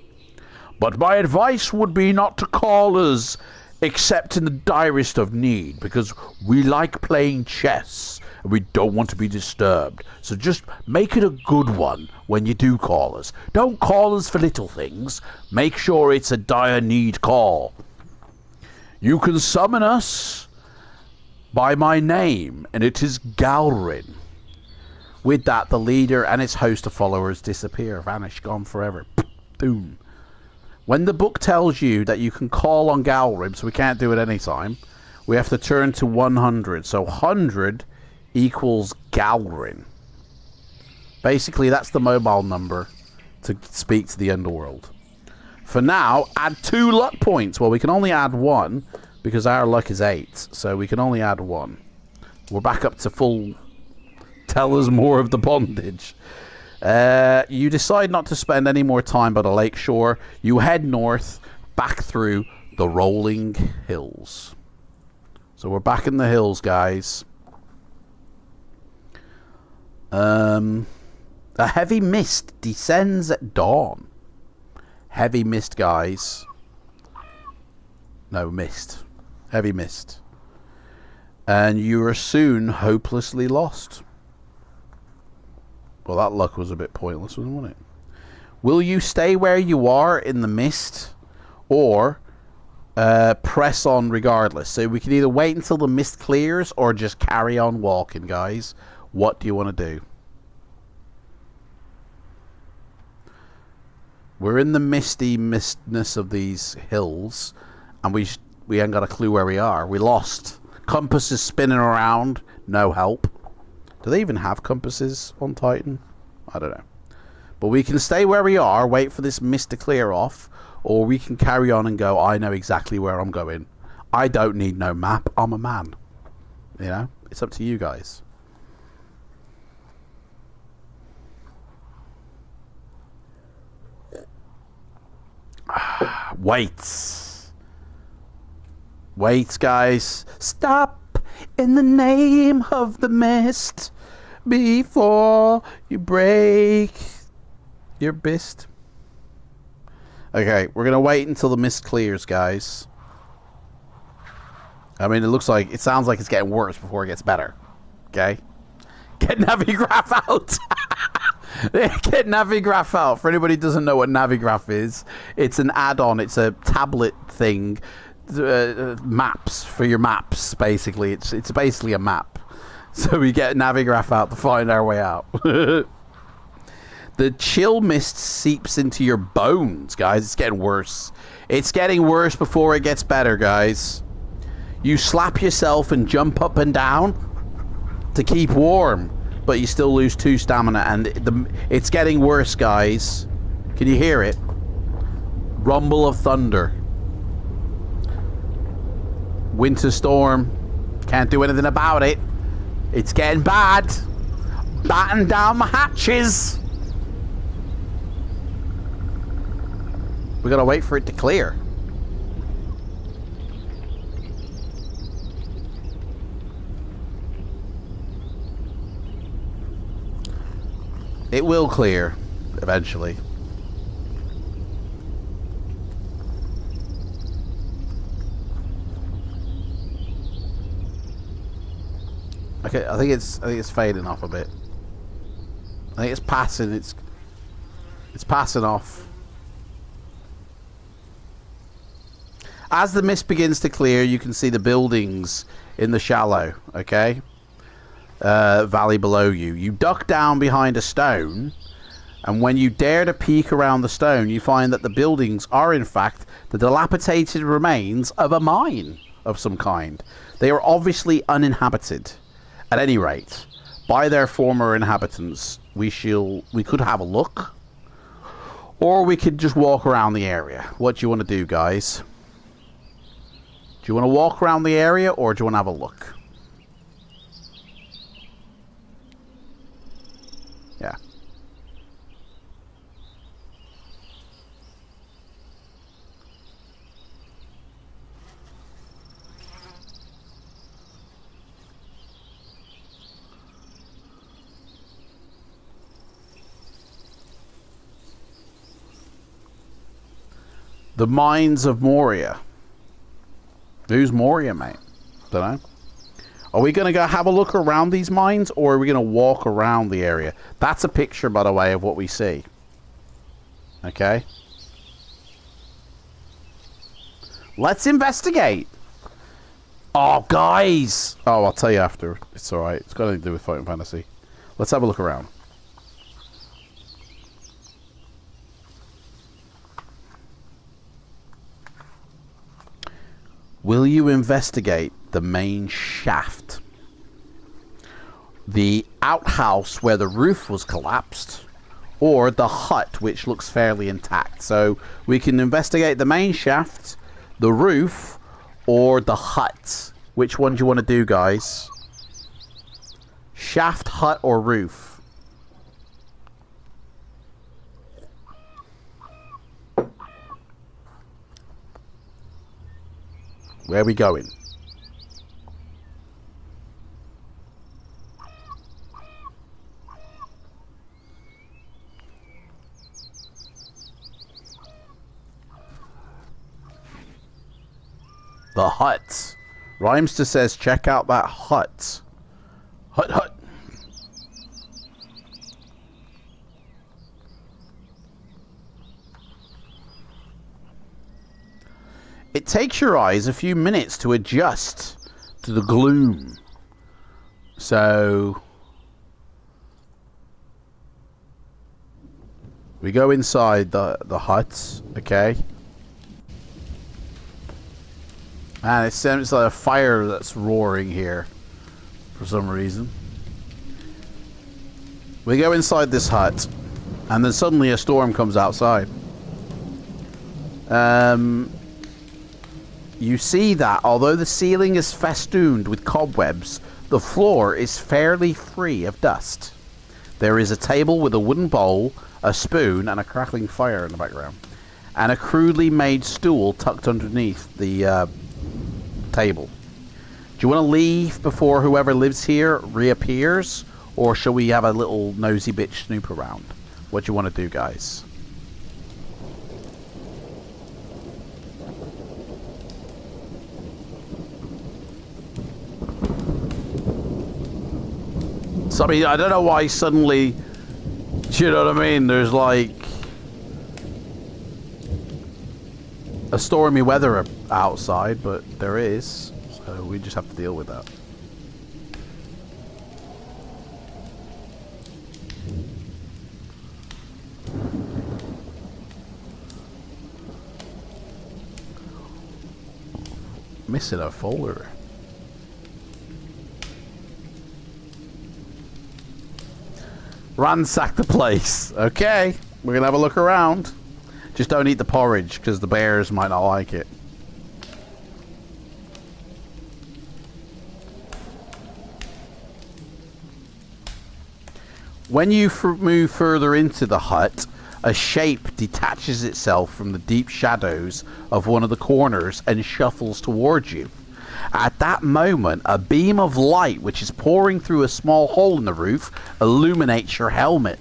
But my advice would be not to call us except in the direst of need, because we like playing chess and we don't want to be disturbed. So just make it a good one when you do call us. Don't call us for little things. Make sure it's a dire need call. You can summon us by my name, and it is Galrin. With that, the leader and its host of followers disappear, vanish, gone forever. Boom. When the book tells you that you can call on Galrin, so we can't do it any time, we have to turn to 100. So 100 equals Galrin. Basically, that's the mobile number to speak to the underworld. For now, add 2 luck points. Well, we can only add 1 because our luck is 8. So we can only add 1. We're back up to full... Tell us more of the bondage. You decide not to spend any more time by the lake shore. You head north, back through the rolling hills. So we're back in the hills, guys. A heavy mist descends at dawn. Heavy mist, guys. No, mist. Heavy mist. And you are soon hopelessly lost. Well, that luck was a bit pointless, wasn't it? Will you stay where you are in the mist, or press on regardless? So we can either wait until the mist clears or just carry on walking, guys. What do you want to do? We're in the misty mistness of these hills, and we ain't got a clue where we are. We lost. Compass is spinning around. No help. Do they even have compasses on Titan? I don't know. But we can stay where we are, wait for this mist to clear off, or we can carry on and go, I know exactly where I'm going. I don't need no map. I'm a man. You know? It's up to you guys. Wait. Wait, guys. Stop in the name of the mist before you break your bist. Okay, we're gonna wait until the mist clears, guys. I mean, it sounds like it's getting worse before it gets better. Okay? Get Navigraph out! Get Navigraph out. For anybody who doesn't know what Navigraph is, it's an add-on. It's a tablet thing. Maps for your maps, basically. It's basically a map. So we get Navigraph out to find our way out. The chill mist seeps into your bones, guys. It's getting worse. It's getting worse before it gets better, guys. You slap yourself and jump up and down to keep warm, but you still lose 2 stamina, and it's getting worse, guys. Can you hear it? Rumble of thunder. Winter storm. Can't do anything about it. It's getting bad. Batten down the hatches. We gotta wait for it to clear. It will clear eventually. Okay, I think it's fading off a bit. I think it's passing. It's passing off. As the mist begins to clear, you can see the buildings in the shallow, okay? Valley below you. You duck down behind a stone, and when you dare to peek around the stone, you find that the buildings are in fact the dilapidated remains of a mine of some kind. They are obviously uninhabited. At any rate, by their former inhabitants, we could have a look, or we could just walk around the area. What do you want to do, guys? Do you want to walk around the area, or do you want to have a look? Yeah. The Mines of Moria. Who's Moria, mate? Don't know. Are we going to go have a look around these mines, or are we going to walk around the area? That's a picture, by the way, of what we see. Okay. Let's investigate. Oh, guys. Oh, I'll tell you after. It's alright. It's got nothing to do with Fighting Fantasy. Let's have a look around. Will you investigate the main shaft? The outhouse where the roof was collapsed, or the hut which looks fairly intact? So we can investigate the main shaft, the roof, or the hut. Which one do you want to do, guys? Shaft, hut, or roof? Where are we going? The hut. Rhymester says, check out that hut. Hut, hut. It takes your eyes a few minutes to adjust to the gloom. So we go inside the hut, okay? And it seems like a fire that's roaring here for some reason. We go inside this hut, and then suddenly a storm comes outside. You see that although the ceiling is festooned with cobwebs, the floor is fairly free of dust. There is a table with a wooden bowl, a spoon, and a crackling fire in the background, and a crudely made stool tucked underneath the table. Do you want to leave before whoever lives here reappears, or shall we have a little nosy bitch snoop around? What do you want to do, guys? So, I mean, I don't know why suddenly, do you know what I mean? There's like a stormy weather outside, but there is. So we just have to deal with that. Missing a folder. Ransack the place. Okay, we're gonna have a look around. Just don't eat the porridge, because the bears might not like it. When you move further into the hut, a shape detaches itself from the deep shadows of one of the corners and shuffles towards you. At that moment, a beam of light which is pouring through a small hole in the roof illuminates your helmet.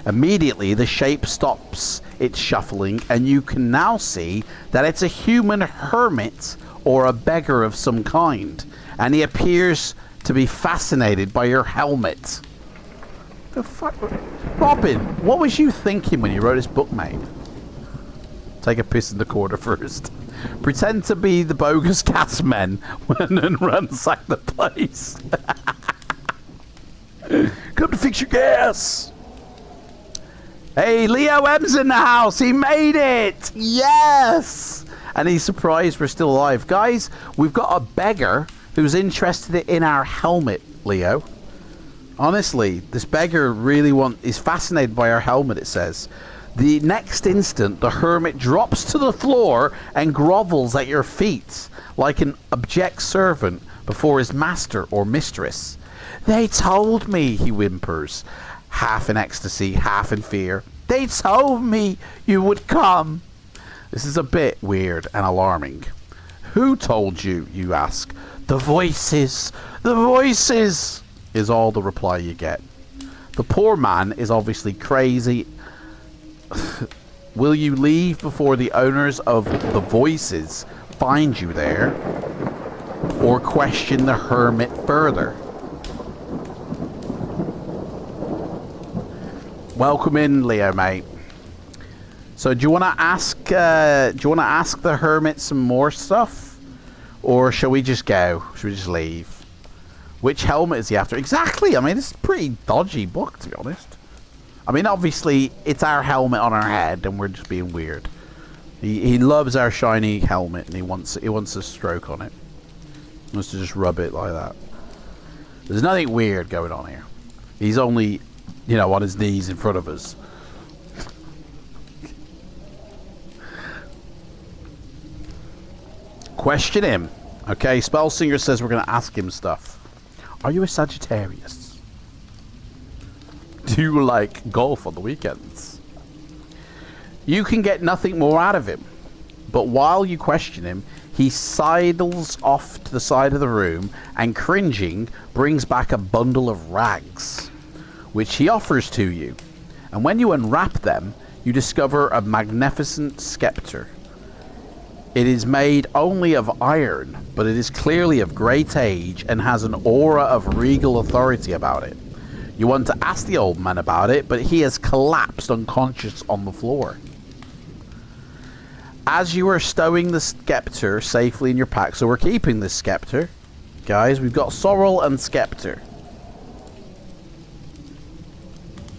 Immediately, the shape stops its shuffling, and you can now see that it's a human hermit or a beggar of some kind, and he appears to be fascinated by your helmet. The fuck? Robin, what was you thinking when you wrote this book, mate? Take a piss in the corner first. Pretend to be the bogus cast men and then ransack the place. Come to fix your gas. Hey, Leo M's in the house. He made it. Yes. And he's surprised we're still alive. Guys, we've got a beggar who's interested in our helmet, Leo. Honestly, this beggar really is fascinated by our helmet, it says. The next instant, the hermit drops to the floor and grovels at your feet like an abject servant before his master or mistress. They told me, he whimpers, half in ecstasy, half in fear. They told me you would come. This is a bit weird and alarming. Who told you, you ask? The voices. The voices, is all the reply you get. The poor man is obviously crazy. Will you leave before the owners of the voices find you there? Or question the hermit further? Welcome in, Leo, mate. So, do you want to ask? The hermit some more stuff, or shall we just go? Should we just leave? Which helmet is he after? Exactly. I mean, it's a pretty dodgy book, to be honest. I mean, obviously, it's our helmet on our head, and we're just being weird. He loves our shiny helmet, and he wants a stroke on it. He wants to just rub it like that. There's nothing weird going on here. He's only, you know, on his knees in front of us. Question him. Okay, Spellsinger says we're going to ask him stuff. Are you a Sagittarius? Do you like golf on the weekends? You can get nothing more out of him. But while you question him, he sidles off to the side of the room and, cringing, brings back a bundle of rags, which he offers to you. And when you unwrap them, you discover a magnificent scepter. It is made only of iron, but it is clearly of great age and has an aura of regal authority about it. You want to ask the old man about it, but he has collapsed unconscious on the floor. As you are stowing the scepter safely in your pack, so we're keeping this scepter, guys. We've got sorrel and scepter.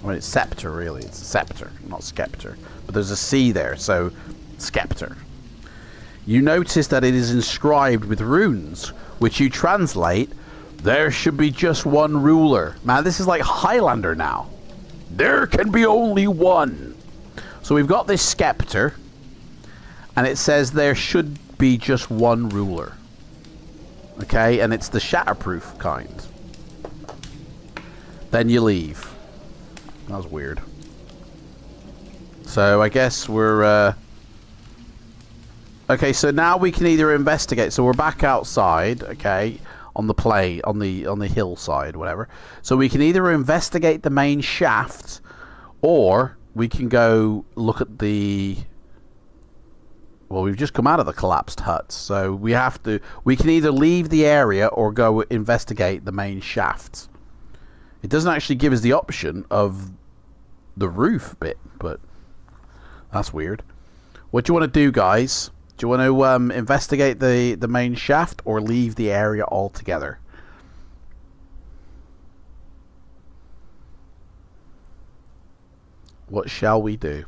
I mean, it's scepter, really. It's scepter, not scepter. But there's a C there, so scepter. You notice that it is inscribed with runes, which you translate, there should be just one ruler. Man, this is like Highlander now. There can be only one. So we've got this scepter, and it says there should be just one ruler. Okay, and it's the shatterproof kind. Then you leave. That was weird. So I guess we're... Okay, so now we can either investigate. So we're back outside, okay, on the play, on the hillside, whatever. So we can either investigate the main shaft, or we can go look at the... Well, we've just come out of the collapsed hut, so we can either leave the area or go investigate the main shaft. It doesn't actually give us the option of the roof bit, but that's weird. What do you want to do, guys? Do you want to investigate the main shaft or leave the area altogether? What shall we do?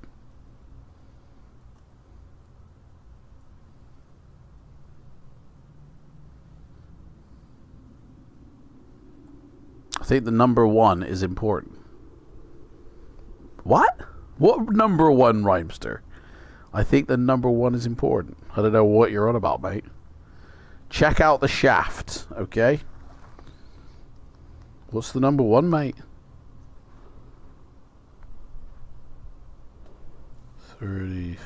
I think the number 1 is important. What? What number 1, Rhymester? I think the number 1 is important. I don't know what you're on about, mate. Check out the shaft, okay? What's the number 1, mate? 30.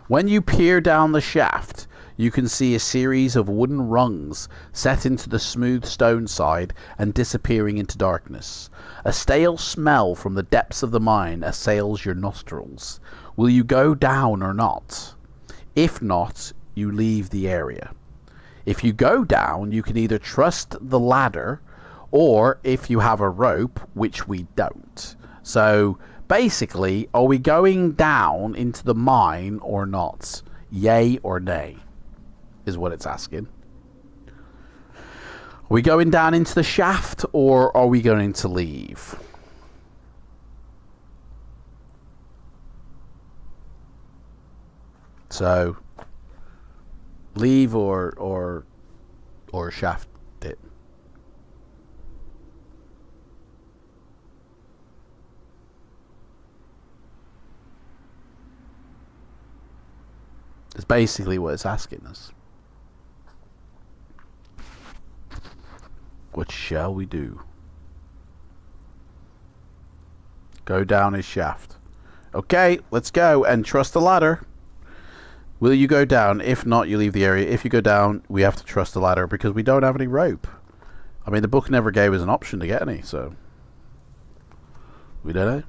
When you peer down the shaft, you can see a series of wooden rungs set into the smooth stone side and disappearing into darkness. A stale smell from the depths of the mine assails your nostrils. Will you go down or not? If not, you leave the area. If you go down, you can either trust the ladder or if you have a rope, which we don't. So basically, are we going down into the mine or not? Yay or nay is what it's asking. Are we going down into the shaft, or are we going to leave? So leave or shaft it. It's basically what it's asking us. What shall we do? Go down his shaft. Okay, let's go and trust the ladder. Will you go down? If not, you leave the area. If you go down, we have to trust the ladder because we don't have any rope. I mean, the book never gave us an option to get any, so we don't know.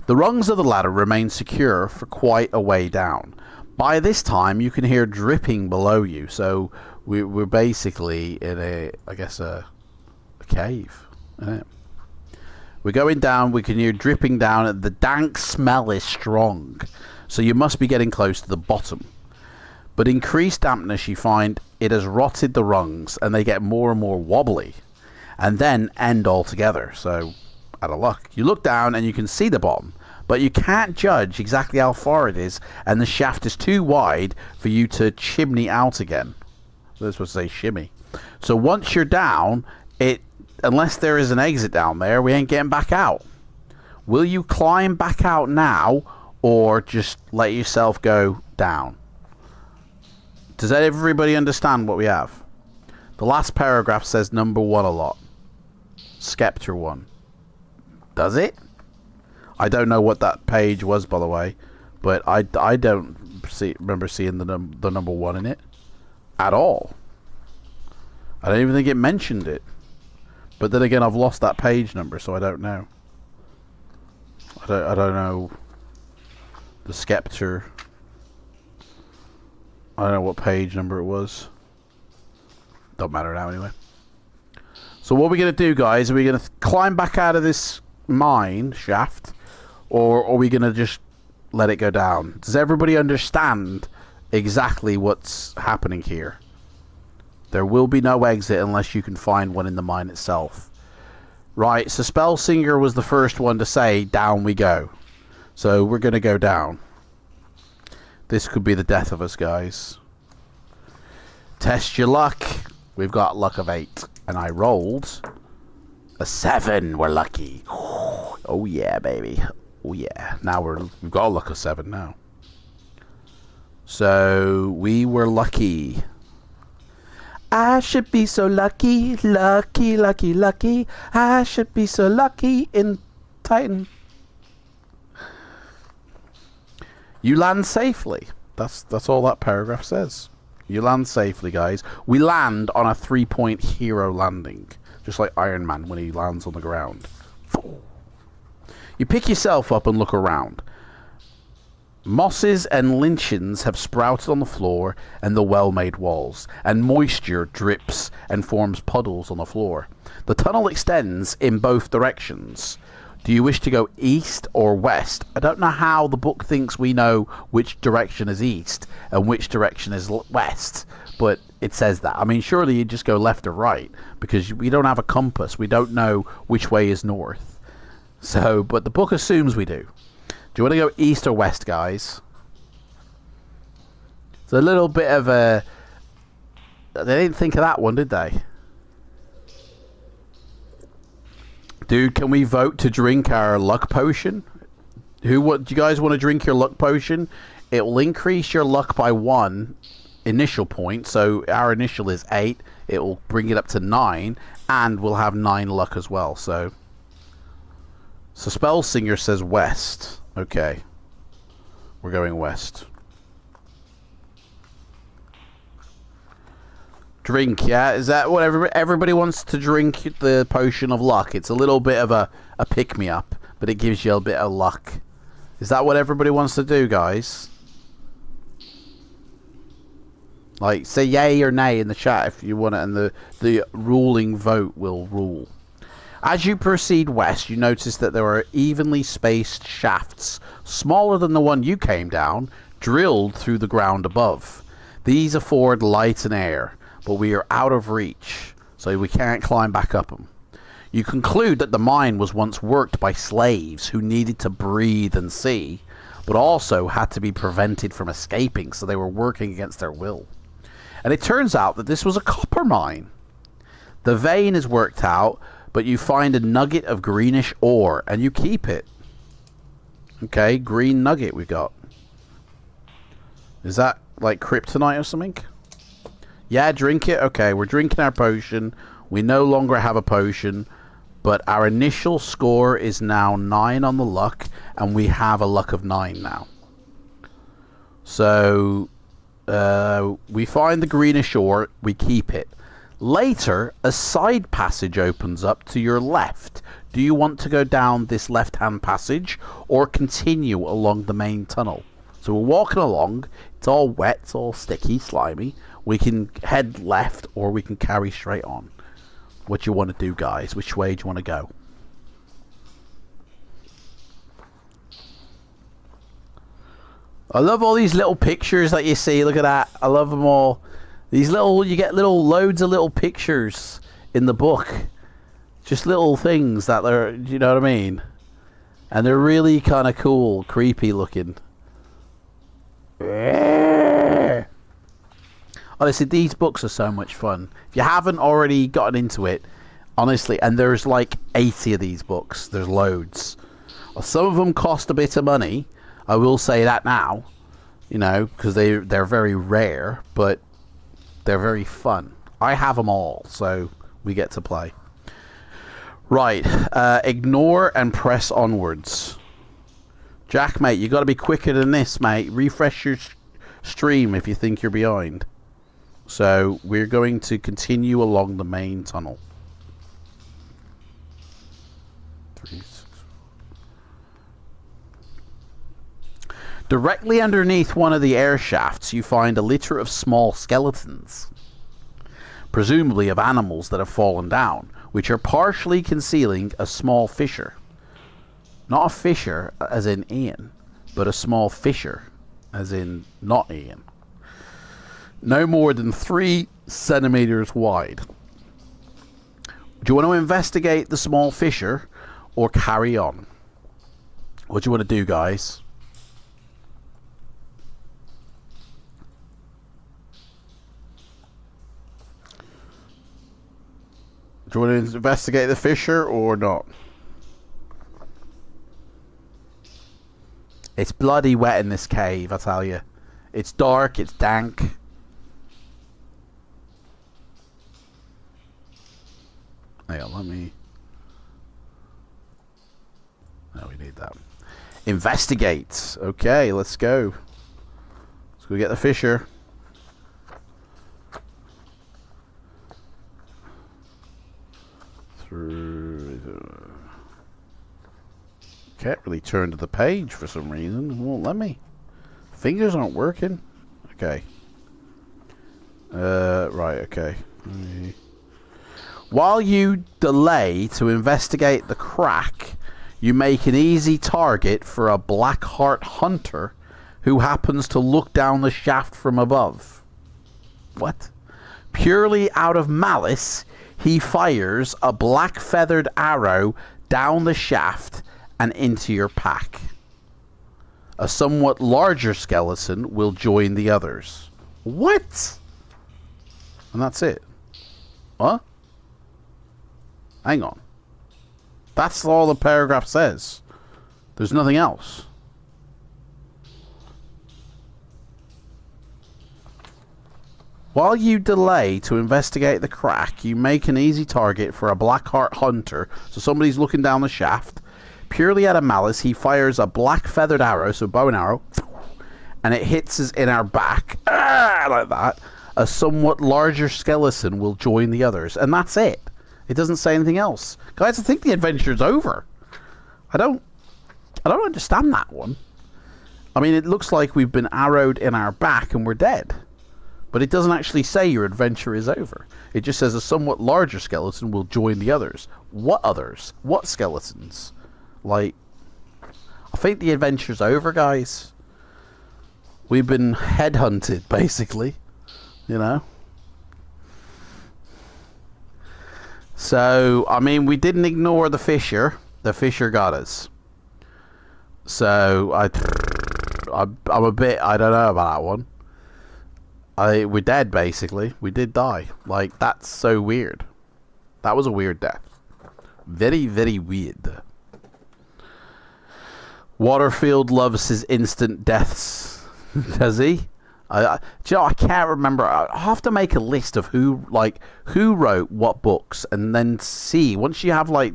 The rungs of the ladder remain secure for quite a way down. By this time, you can hear dripping below you, so we're basically in I guess a cave, isn't it? We're going down, we can hear dripping down, the dank smell is strong, so you must be getting close to the bottom. But increased dampness, you find it has rotted the rungs, and they get more and more wobbly, and then end altogether, so out of luck. You look down and you can see the bottom, but you can't judge exactly how far it is, and the shaft is too wide for you to chimney out again. This was say shimmy. So once you're down, unless there is an exit down there, we ain't getting back out. Will you climb back out now, or just let yourself go down? Does everybody understand what we have? The last paragraph says number 1 a lot. Scepter 1. Does it? I don't know what that page was, by the way, but I don't remember seeing the number 1 in it at all. I don't even think it mentioned it. But then again, I've lost that page number, so I don't know. I don't know the Scepter. I don't know what page number it was. Don't matter now anyway. So what are we going to do, guys? Are we going to climb back out of this mine shaft, or are we going to just let it go down? Does everybody understand exactly what's happening here? There will be no exit unless you can find one in the mine itself. Right, so Spellsinger was the first one to say, down we go. So we're going to go down. This could be the death of us, guys. Test your luck. We've got luck of 8. And I rolled a 7. We're lucky. Oh yeah, baby. Oh yeah. Now we've got a luck of 7 now. So we were lucky. I should be so lucky, lucky, lucky, lucky. I should be so lucky in Titan. You land safely. That's all that paragraph says. You land safely, guys. We land on a 3-point hero landing, just like Iron Man when he lands on the ground. You pick yourself up and look around. Mosses and lichens have sprouted on the floor and the well-made walls, and moisture drips and forms puddles on the floor. The tunnel extends in both directions. Do you wish to go east or west? I don't know how the book thinks we know which direction is east and which direction is west, but it says that. I mean, surely you just go left or right, because we don't have a compass. We don't know which way is north. So, but the book assumes we do. Do you want to go east or west, guys? It's a little bit of a... They didn't think of that one, did they? Dude, can we vote to drink our luck potion? Do you guys want to drink your luck potion? It will increase your luck by 1 initial point. So our initial is 8. It will bring it up to 9. And we'll have 9 luck as well. So Spellsinger says west. Okay. We're going west. Drink, yeah? Is that what everybody wants to drink? The potion of luck. It's a little bit of a pick-me-up, but it gives you a bit of luck. Is that what everybody wants to do, guys? Like, say yay or nay in the chat if you want it, and the ruling vote will rule. As you proceed west, you notice that there are evenly spaced shafts, smaller than the one you came down, drilled through the ground above. These afford light and air, but we are out of reach, so we can't climb back up them. You conclude that the mine was once worked by slaves who needed to breathe and see, but also had to be prevented from escaping, so they were working against their will. And it turns out that this was a copper mine. The vein is worked out, but you find a nugget of greenish ore, and you keep it. Okay, green nugget we got. Is that like kryptonite or something? Yeah, drink it. Okay, we're drinking our potion. We no longer have a potion, but our initial score is now 9 on the luck, and we have a luck of 9 now. So, we find the greenish ore, we keep it. Later, a side passage opens up to your left. Do you want to go down this left-hand passage or continue along the main tunnel? So we're walking along. It's all wet, it's all sticky, slimy. We can head left or we can carry straight on. What do you want to do, guys? Which way do you want to go? I love all these little pictures that you see. Look at that. I love them all. These little, you get loads of little pictures in the book. Just little things that are, you know what I mean? And they're really kind of cool, creepy looking. Honestly, these books are so much fun. If you haven't already gotten into it, honestly, and there's like 80 of these books. There's loads. Some of them cost a bit of money. I will say that now, you know, because they're very rare, but they're very fun. I have them all, so we get to play. Right, ignore and press onwards. Jack, mate, you got to be quicker than this, mate. Refresh your stream if you think you're behind. So we're going to continue along the main tunnel. 3, 6. Directly underneath one of the air shafts, you find a litter of small skeletons, presumably of animals that have fallen down, which are partially concealing a small fissure. Not a fissure as in Ian, but a small fissure as in not Ian. No more than 3 centimeters wide. Do you want to investigate the small fissure or carry on? What do you want to do, guys? Do you want to investigate the fissure or not? It's bloody wet in this cave, I tell you. It's dark, it's dank. Hang on, let me... No, we need that. Investigate. Okay, let's go. Let's go get the fissure. Can't really turn to the page for some reason. It won't let me. Fingers aren't working. Okay. Right, okay. While you delay to investigate the crack, you make an easy target for a Blackheart hunter who happens to look down the shaft from above. What? Purely out of malice, he fires a black-feathered arrow down the shaft and into your pack. A somewhat larger skeleton will join the others. What? And that's it. What? Hang on. That's all the paragraph says. There's nothing else. While you delay to investigate the crack, you make an easy target for a Blackheart hunter. So somebody's looking down the shaft. Purely out of malice, he fires a black feathered arrow, so bow and arrow, and it hits us in our back, like that. A somewhat larger skeleton will join the others, and that's it. It doesn't say anything else. Guys, I think the adventure's over. I don't understand that one. I mean, it looks like we've been arrowed in our back and we're dead. But it doesn't actually say your adventure is over. It just says a somewhat larger skeleton will join the others. What others? What skeletons? Like, I think the adventure's over, guys. We've been headhunted, basically. You know? So, I mean, we didn't ignore the Fisher. The Fisher got us. So, I'm a bit, I don't know about that one. We're dead, basically. We did die. Like, that's so weird. That was a weird death. Very, very weird. Waterfield loves his instant deaths. Does he? Do you know, I can't remember. I have to make a list of who wrote what books, and then see, once you have, like,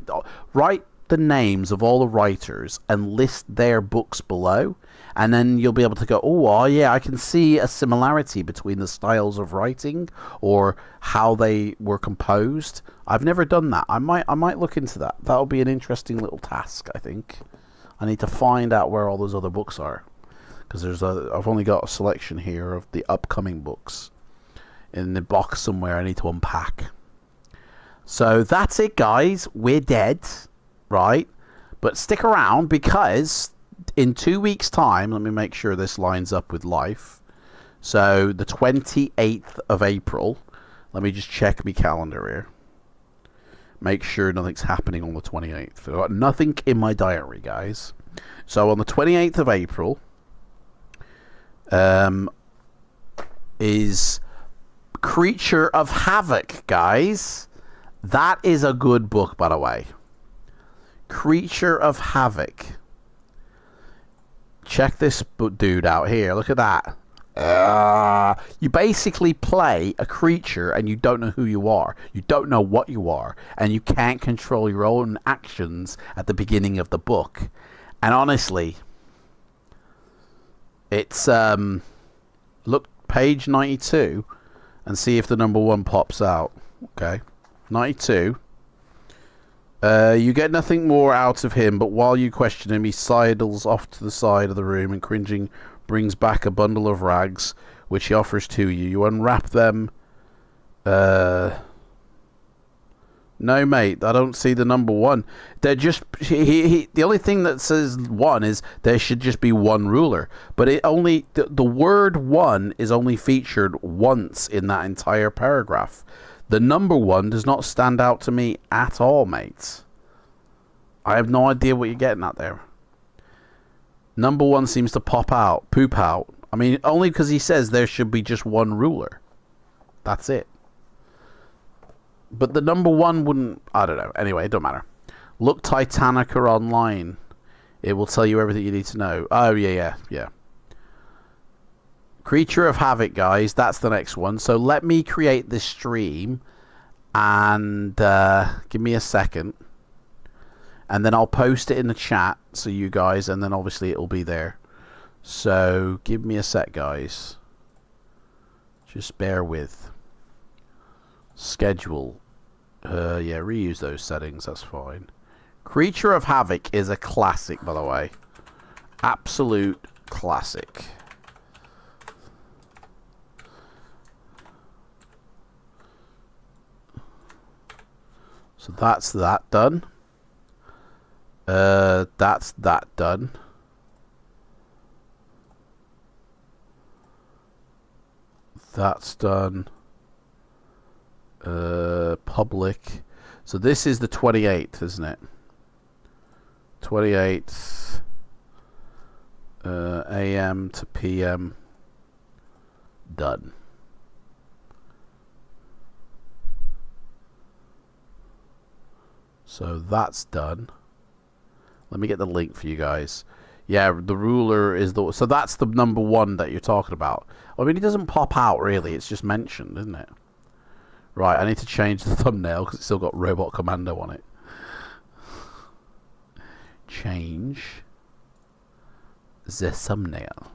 write the names of all the writers and list their books below, and then you'll be able to go, oh yeah, I can see a similarity between the styles of writing or how they were composed. I've never done that. I might look into that. That'll be an interesting little task, I think. I need to find out where all those other books are, because I've only got a selection here of the upcoming books in the box somewhere I need to unpack. So that's it, guys. We're dead, right? But stick around, because in 2 weeks' time, let me make sure this lines up with life. So the 28th of April, let me just check my calendar here. Make sure nothing's happening on the 28th. I've got nothing in my diary, guys. So on the 28th of April is Creature of Havoc, guys. That is a good book, by the way. Creature of Havoc. Check this dude out here. Look at that. You basically play a creature and you don't know who you are. You don't know what you are. And you can't control your own actions at the beginning of the book. And honestly, it's... look, page 92 and see if the number 1 pops out. Okay. 92. You get nothing more out of him, but while you question him, he sidles off to the side of the room and, cringing, brings back a bundle of rags, which he offers to you. You unwrap them. No, mate, I don't see the number 1. They're just... the only thing that says 1 is there should just be 1 ruler. But it only... The word 1 is only featured once in that entire paragraph. The number 1 does not stand out to me at all, mates. I have no idea what you're getting at there. Number 1 seems to poop out. I mean, only because he says there should be just 1 ruler. That's it. But the number 1 wouldn't... I don't know. Anyway, it don't matter. Look Titanica online. It will tell you everything you need to know. Oh, yeah. Creature of Havoc, guys. That's the next one. So let me create this stream. And give me a second. And then I'll post it in the chat. So you guys... And then obviously it'll be there. So give me a sec, guys. Just bear with. Schedule. Yeah, reuse those settings. That's fine. Creature of Havoc is a classic, by the way. Absolute classic. So that's that done. That's that done. That's done. Public. So this is the 28th, isn't it? 28th. AM to PM. Done. So that's done. Let me get the link for you guys. Yeah, the ruler is the... So that's the number 1 that you're talking about. I mean, it doesn't pop out, really. It's just mentioned, isn't it? Right, I need to change the thumbnail because it's still got Robot Commando on it. Change the thumbnail.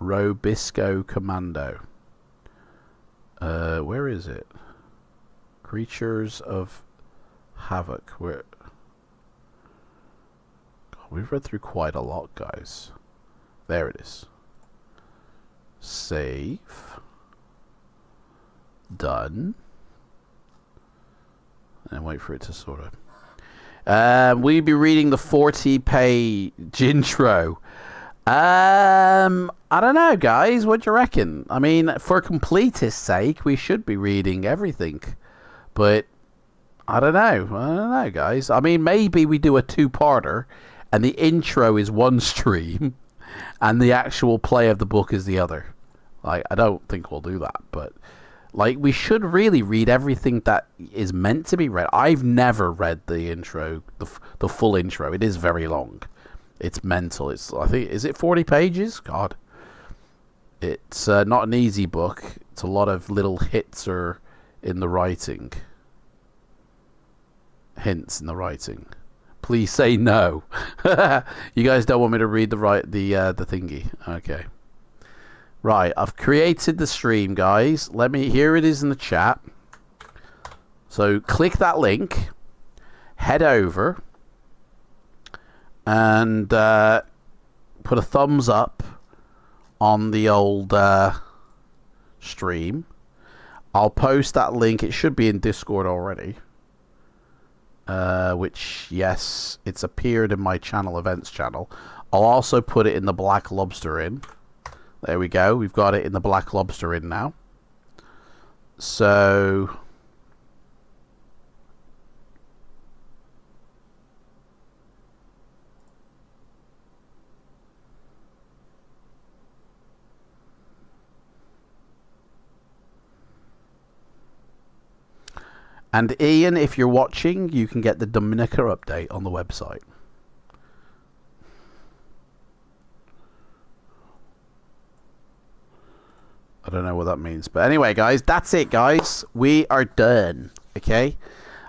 Robisco Commando. Where is it? Creatures of Havoc. Where? God, we've read through quite a lot, guys. There it is. Save. Done. And wait for it to sort of... we'll be reading the 40-page intro. I don't know, guys. What do you reckon? I mean, for completist sake, we should be reading everything. But, I don't know, guys. I mean, maybe we do a two-parter, and the intro is one stream, and the actual play of the book is the other. Like, I don't think we'll do that, but... Like, we should really read everything that is meant to be read. I've never read the intro, the full intro. It is very long. It's mental. It's, I think, is it 40 pages? God. It's not an easy book. It's a lot of little hits or in the writing. Hints in the writing. Please say no. You guys don't want me to read the thingy. Okay. Right, I've created the stream, guys. Here it is in the chat. So click that link, head over, and put a thumbs up on the old stream. I'll post that link. It should be in Discord already. Which, yes, it's appeared in my channel, events channel. I'll also put it in the Black Lobster in. There we go. We've got it in the Black Lobster in now. So... And Ian, if you're watching, you can get the Dominica update on the website. I don't know what that means. But anyway, guys, that's it, guys. We are done. Okay?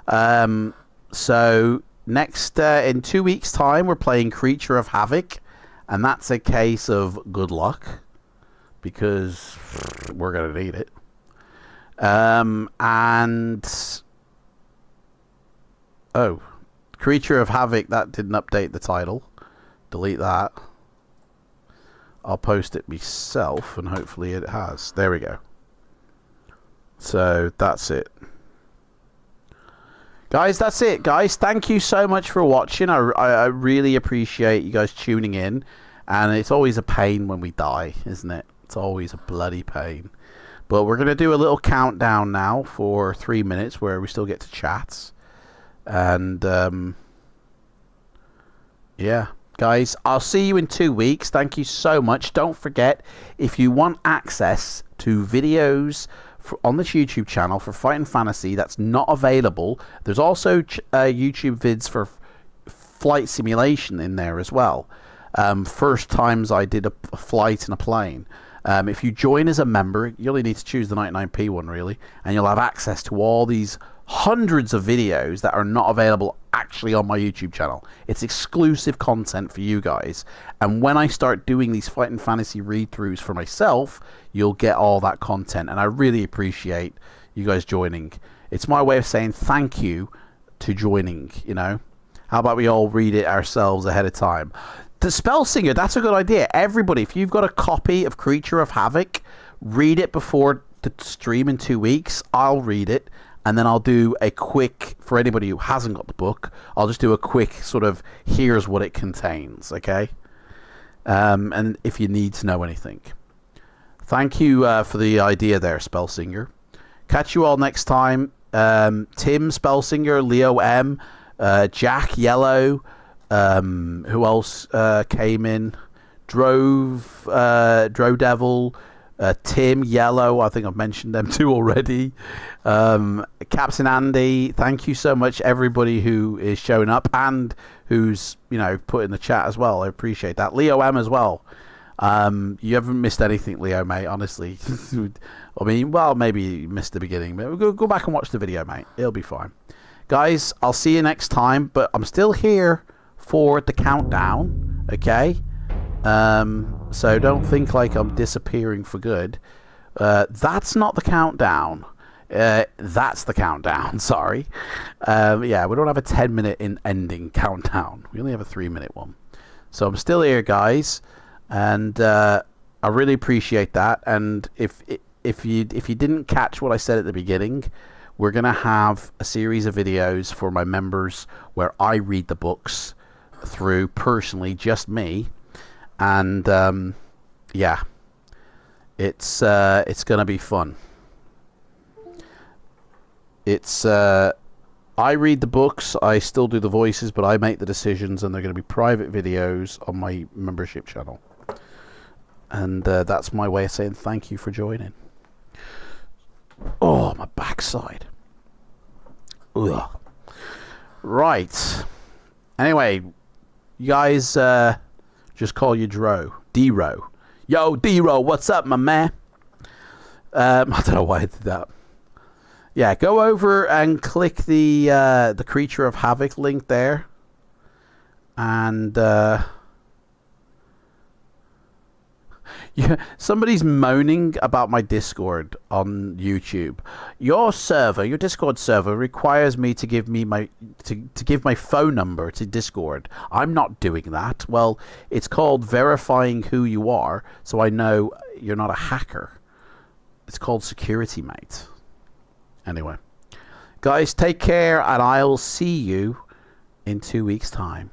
So, next, in 2 weeks' time, we're playing Creature of Havoc. And that's a case of good luck. Because we're going to need it. Oh. Creature of Havoc, that didn't update the title. Delete that. I'll post it myself, and hopefully it has. There we go. So, that's it. Guys, that's it, guys. Thank you so much for watching. I really appreciate you guys tuning in. And it's always a pain when we die, isn't it? It's always a bloody pain. But we're going to do a little countdown now for 3 minutes where we still get to chat. And, yeah. Guys, I'll see you in 2 weeks. Thank you so much. Don't forget, if you want access to videos on this YouTube channel for Fighting Fantasy that's not available, there's also YouTube vids for flight simulation in there as well. First times I did a flight in a plane. If you join as a member, you only need to choose the 99p one, really, and you'll have access to all these hundreds of videos that are not available actually on my YouTube channel. It's exclusive content for you guys. And when I start doing these Fighting Fantasy read-throughs for myself, you'll get all that content. And I really appreciate you guys joining. It's my way of saying thank you to joining, you know. How about we all read it ourselves ahead of time? The Spell Singer, that's a good idea. Everybody, if you've got a copy of Creature of Havoc, read it before the stream in 2 weeks. I'll read it. And then I'll do a quick, for anybody who hasn't got the book, I'll just do a quick sort of, here's what it contains, okay? And if you need to know anything. Thank you for the idea there, Spellsinger. Catch you all next time. Tim, Spellsinger, Leo M, Jack, Yellow, who else came in? Devil, Tim, Yellow, I think I've mentioned them two already. Captain Andy, thank you so much, everybody who is showing up and who's, you know, put in the chat as well. I appreciate that. Leo M as well. You haven't missed anything, Leo, mate, honestly. I mean, well, maybe you missed the beginning, but go back and watch the video, mate. It'll be fine. Guys, I'll see you next time, but I'm still here for the countdown, okay? So don't think like I'm disappearing for good. That's not the countdown. That's the countdown, sorry. Yeah, we don't have a 10-minute ending countdown. We only have a 3-minute one. So I'm still here, guys. And I really appreciate that. And if you didn't catch what I said at the beginning, we're gonna have a series of videos for my members where I read the books through personally, just me, and yeah, it's gonna be fun. It's I read the books, I still do the voices, but I make the decisions, and they're going to be private videos on my membership channel. And that's my way of saying thank you for joining. Oh, my backside. Ugh. Right. Anyway, you guys just call you D-Ro. Yo, D-Ro, what's up, my man? I don't know why I did that. Yeah, go over and click the Creature of Havoc link there. And yeah, somebody's moaning about my Discord on YouTube. Your Discord server requires me to give my phone number to Discord. I'm not doing that. Well, it's called verifying who you are, so I know you're not a hacker. It's called security, mate. Anyway, guys, take care, and I'll see you in 2 weeks' time.